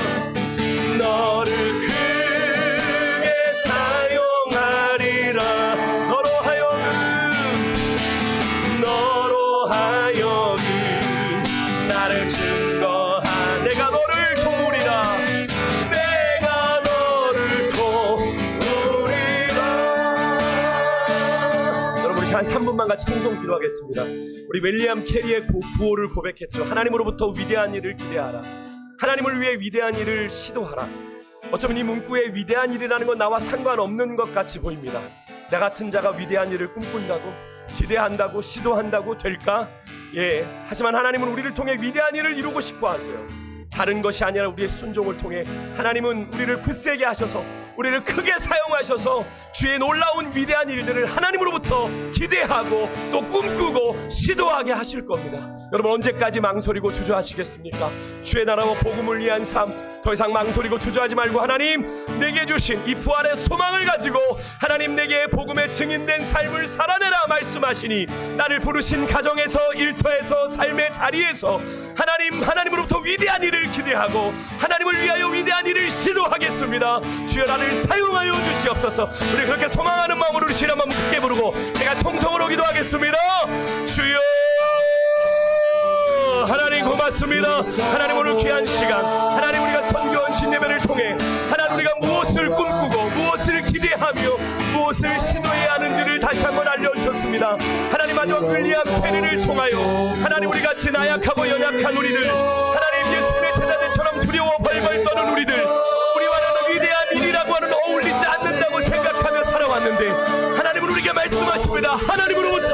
너를 크게 사용하리라. 너로 하여금 나를 증거하. 내가 너를 도우리라. 내가 너를 도우리라. 여러분 한 3분만 같이 통성 기도하겠습니다. 우리 윌리엄 캐리의 구호를 고백했죠. 하나님으로부터 위대한 일을 기대하라. 하나님을 위해 위대한 일을 시도하라. 어쩌면 이 문구에 위대한 일이라는 건 나와 상관없는 것 같이 보입니다. 나 같은 자가 위대한 일을 꿈꾼다고, 기대한다고, 시도한다고 될까? 예, 하지만 하나님은 우리를 통해 위대한 일을 이루고 싶어 하세요. 다른 것이 아니라 우리의 순종을 통해 하나님은 우리를 굳세게 하셔서, 우리를 크게 사용하셔서 주의 놀라운 위대한 일들을 하나님으로부터 기대하고 또 꿈꾸고 시도하게 하실 겁니다. 여러분, 언제까지 망설이고 주저하시겠습니까? 주의 나라와 복음을 위한 삶, 더 이상 망설이고 주저하지 말고 하나님 내게 주신 이 부활의 소망을 가지고 하나님 내게 복음의 증인된 삶을 살아내라 말씀하시니, 나를 부르신 가정에서, 일터에서, 삶의 자리에서 하나님으로부터 위대한 일을 기대하고 하나님을 위하여 위대한 일을 시도하겠습니다. 주여, 나를 사용하여 주시옵소서. 우리 그렇게 소망하는 마음으로 우리 주님 한번 크게 부르고 제가 통성으로 기도하겠습니다. 주여, 하나님 고맙습니다. 하나님, 오늘 귀한 시간, 하나님 우리가 선교원 신예배를 통해 하나님 우리가 무엇을 꿈꾸고 무엇을 기대하며 무엇을 시도해야 하는지를 다시 한번 알려주셨습니다. 하나님, 마지막 윌리엄 페리를 통하여 하나님 우리 같이 나약하고 연약한 우리들, 하나님 예수님의 제자들처럼 두려워 벌벌 떠는 우리들, 우리와 나는 위대한 일이라고 하는 어울리지 않는다고 생각하며 살아왔는데 하나님은 우리에게 말씀하십니다. 하나님으로부터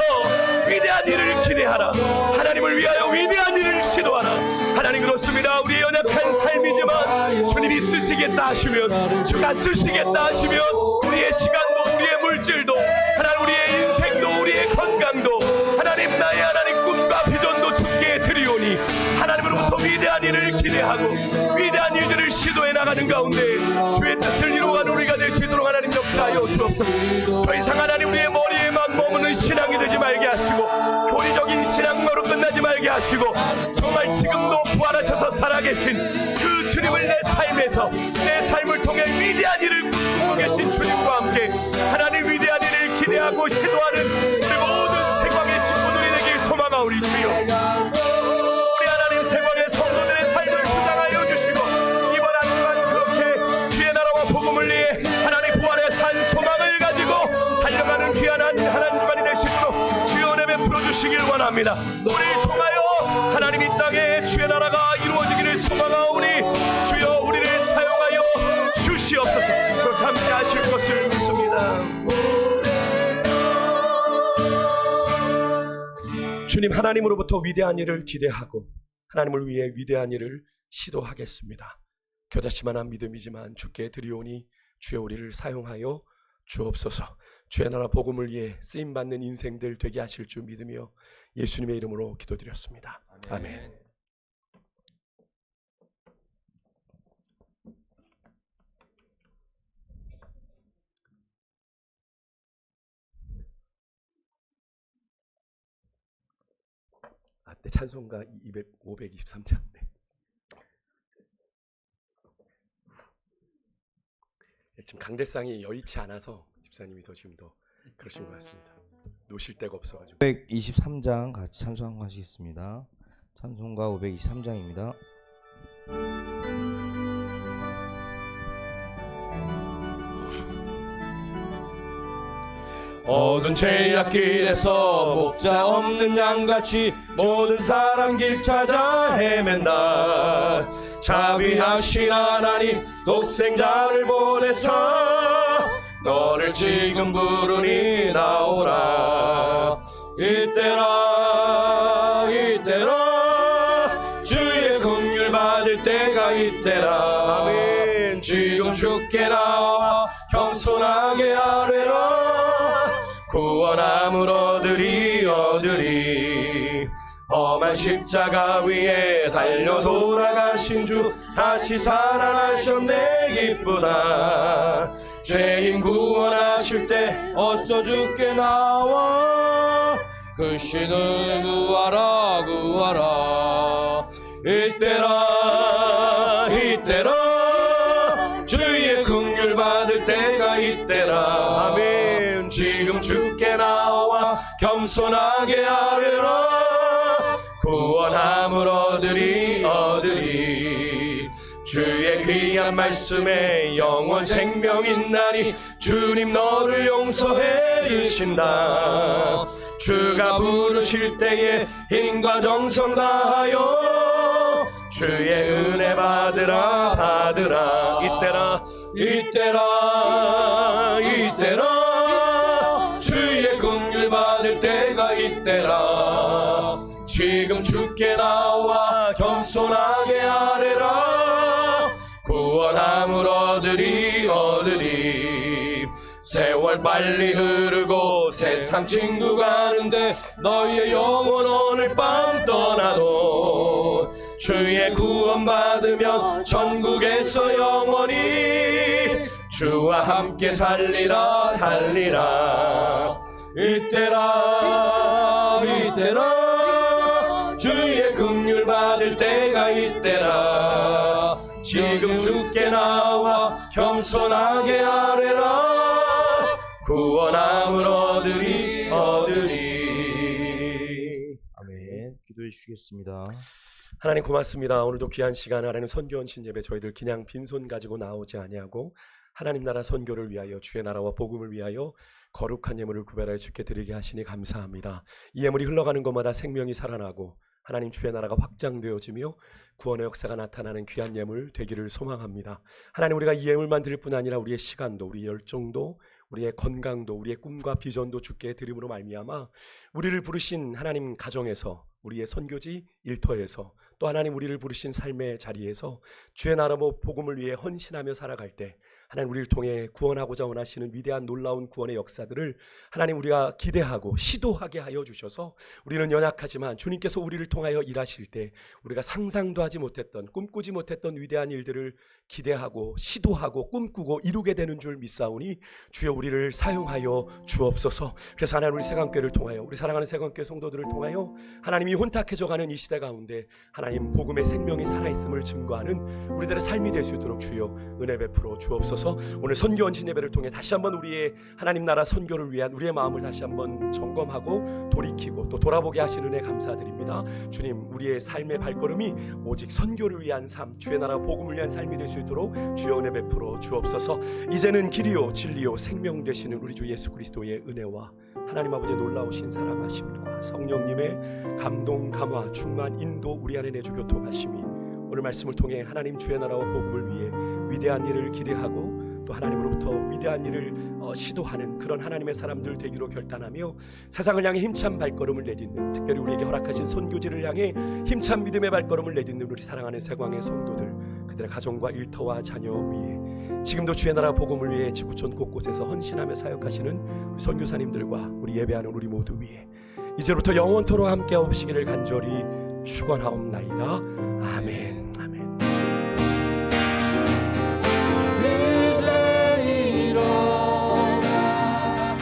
위대한 일을 기대하라. 하나님을 위하여 위대한 일을 시도하라. 하나님, 그렇습니다. 우리의 연약한 삶이지만 주님이 쓰시겠다 하시면, 주가 쓰시겠다 하시면 우리의 시간도, 우리의 물질도, 하나님 우리의 인생도, 우리의 건강도, 하나님 나의 하나님 꿈과 비전도 주께 드리오니, 하나님으로부터 위대한 일을 기대하고 위대한 일들을 시도해 나가는 가운데 주의 뜻을 이루어가는 우리가 될 수 있도록 하나님 역사하여 주옵소서. 더 이상 하나님 우리의 머리에만 머무는 신앙이 되지 말게 하시고, 교리적인 신앙으로 끝나지 말게 하시고, 정말 지금도 부활하셔서 살아계신 그 주님을 내 삶에서, 내 삶을 통해 위대한 일을 꿈꾸고 계신 주님과 함께 하나님 위대한 일을 기대하고 시도하는 우리 모든 세광의 식구들이 되길 소망하오리. 주여, 우리 하나님 세광의 성도들의 삶을 주장하여 주시고, 이번 한 주간 그렇게 주의 나라와 복음을 위해 하나님 부활의 산 소망을 가지고 달려가는 귀한 한 주간이 되시도록 주여 은혜 베풀어 주시길 원합니다. 우리를 통하여 하나님 이 땅에 주의 나라가 이루어지기를 소망하오니, 주여 우리를 사용하여 주시옵소서. 그렇게 함께 하실 것을 믿습니다. 주님, 하나님으로부터 위대한 일을 기대하고 하나님을 위해 위대한 일을 시도하겠습니다. 겨자씨만한 믿음이지만 주께 드리오니 주여 우리를 사용하여 주옵소서. 주의 나라 복음을 위해 쓰임받는 인생들 되게 하실 줄 믿으며 예수님의 이름으로 기도드렸습니다. 아멘. 네, 찬송가 523장. 네. 지금 강대상이 여의치 않아서 집사님이 지금 더 그러신 것 같습니다. 놓으실 데가 없어가지고. 523장 같이 찬송하시겠습니다. 찬송가 523장입니다. 어두운 죄악길에서 목자 없는 양같이 모든 사람 길 찾아 헤맨다. 자비하신 하나님 독생자를 보내사 너를 지금 부르니 나오라. 이때라 주의 긍휼 받을 때가 이때라. 아멘. 지금 주께 나와 겸손하게 아뢰라. 구원함을 얻으리 험한 십자가 위에 달려 돌아가신 주 다시 살아나셨네. 기쁘다. 죄인 구원하실 때 어서 주께 나와 그 신을 구하라. 이때라 주의 긍휼 받을 때가 이때라. 아멘. 지금 주께 나와 겸손하게 아뢰라. 구원함을 얻으리 주의 귀한 말씀에 영원 생명 있나니 주님 너를 용서해 주신다. 주가 부르실 때에 힘과 정성 다하여 주의 은혜 받으라 받으라. 이때라 주의 긍휼 받을 때가 이때라. 지금 주께 나와 겸손하게 아뢰라. 구원함을 얻으리. 세월 빨리 흐르고 세상 친구 가는데 너희의 영혼 오늘 밤 떠나도 주의 구원 받으며 전국에서 영원히 주와 함께 살리라. 이때라 주의 긍휼 받을 때가 이때라. 지금 주께 나와 겸손하게 아뢰라. 구원함을 얻으리. 아멘. 기도해 주시겠습니다. 하나님 고맙습니다. 오늘도 귀한 시간 하나님 선교 헌신 예배 저희들 그냥 빈손 가지고 나오지 아니하고 하나님 나라 선교를 위하여 주의 나라와 복음을 위하여 거룩한 예물을 구별하여 주께 드리게 하시니 감사합니다. 이 예물이 흘러가는 곳마다 생명이 살아나고 하나님 주의 나라가 확장되어지며 구원의 역사가 나타나는 귀한 예물 되기를 소망합니다. 하나님 우리가 이 예물만 드릴 뿐 아니라 우리의 시간도 우리의 열정도 우리의 건강도 우리의 꿈과 비전도 주께 드림으로 말미암아 우리를 부르신 하나님 가정에서 우리의 선교지 일터에서 또 하나님 우리를 부르신 삶의 자리에서 주의 나라 복음을 위해 헌신하며 살아갈 때 하나님 우리를 통해 구원하고자 원하시는 위대한 놀라운 구원의 역사들을 하나님 우리가 기대하고 시도하게 하여 주셔서 우리는 연약하지만 주님께서 우리를 통하여 일하실 때 우리가 상상도 하지 못했던 꿈꾸지 못했던 위대한 일들을 기대하고 시도하고 꿈꾸고 이루게 되는 줄 믿사오니 주여 우리를 사용하여 주옵소서. 그래서 하나님 우리 세강교회를 통하여 우리 사랑하는 세강교회 성도들을 통하여 하나님이 혼탁해져가는 이 시대 가운데 하나님 복음의 생명이 살아있음을 증거하는 우리들의 삶이 될 수 있도록 주여 은혜 베풀어 주옵소서. 오늘 선교 헌신 예배를 통해 다시 한번 우리의 하나님 나라 선교를 위한 우리의 마음을 다시 한번 점검하고 돌이키고 또 돌아보게 하시는 은혜 감사드립니다. 주님 우리의 삶의 발걸음이 오직 선교를 위한 삶 주의 나라 복음을 위한 삶이 될 수 있도록 주여 은혜 베풀어 주옵소서. 이제는 길이요 진리요 생명 되시는 우리 주 예수 그리스도의 은혜와 하나님 아버지의 놀라우신 사랑하심과 성령님의 감동 감화 충만 인도 우리 안에 내주 교통하심이 오늘 말씀을 통해 하나님 주의 나라와 복음을 위해 위대한 일을 기대하고 또 하나님으로부터 위대한 일을 시도하는 그런 하나님의 사람들 되기로 결단하며 세상을 향해 힘찬 발걸음을 내딛는 특별히 우리에게 허락하신 선교지를 향해 힘찬 믿음의 발걸음을 내딛는 우리 사랑하는 세광의 성도들 그들의 가정과 일터와 자녀 위에 지금도 주의 나라 복음을 위해 지구촌 곳곳에서 헌신하며 사역하시는 우리 선교사님들과 우리 예배하는 우리 모두 위에 이제부터 영원토록 함께 하옵시기를 간절히 축원하옵나이다. 아멘. 이제 일어나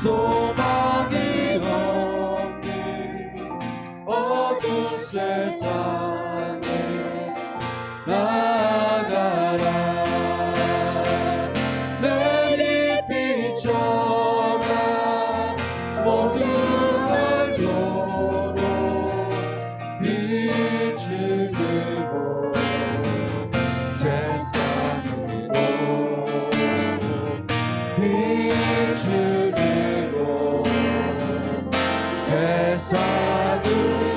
소망이 없는 어두운 세상에 나가라. 내 빛 비춰라. 모두 알도록 빛을 들고 세상으로 빛을 들고 세상으로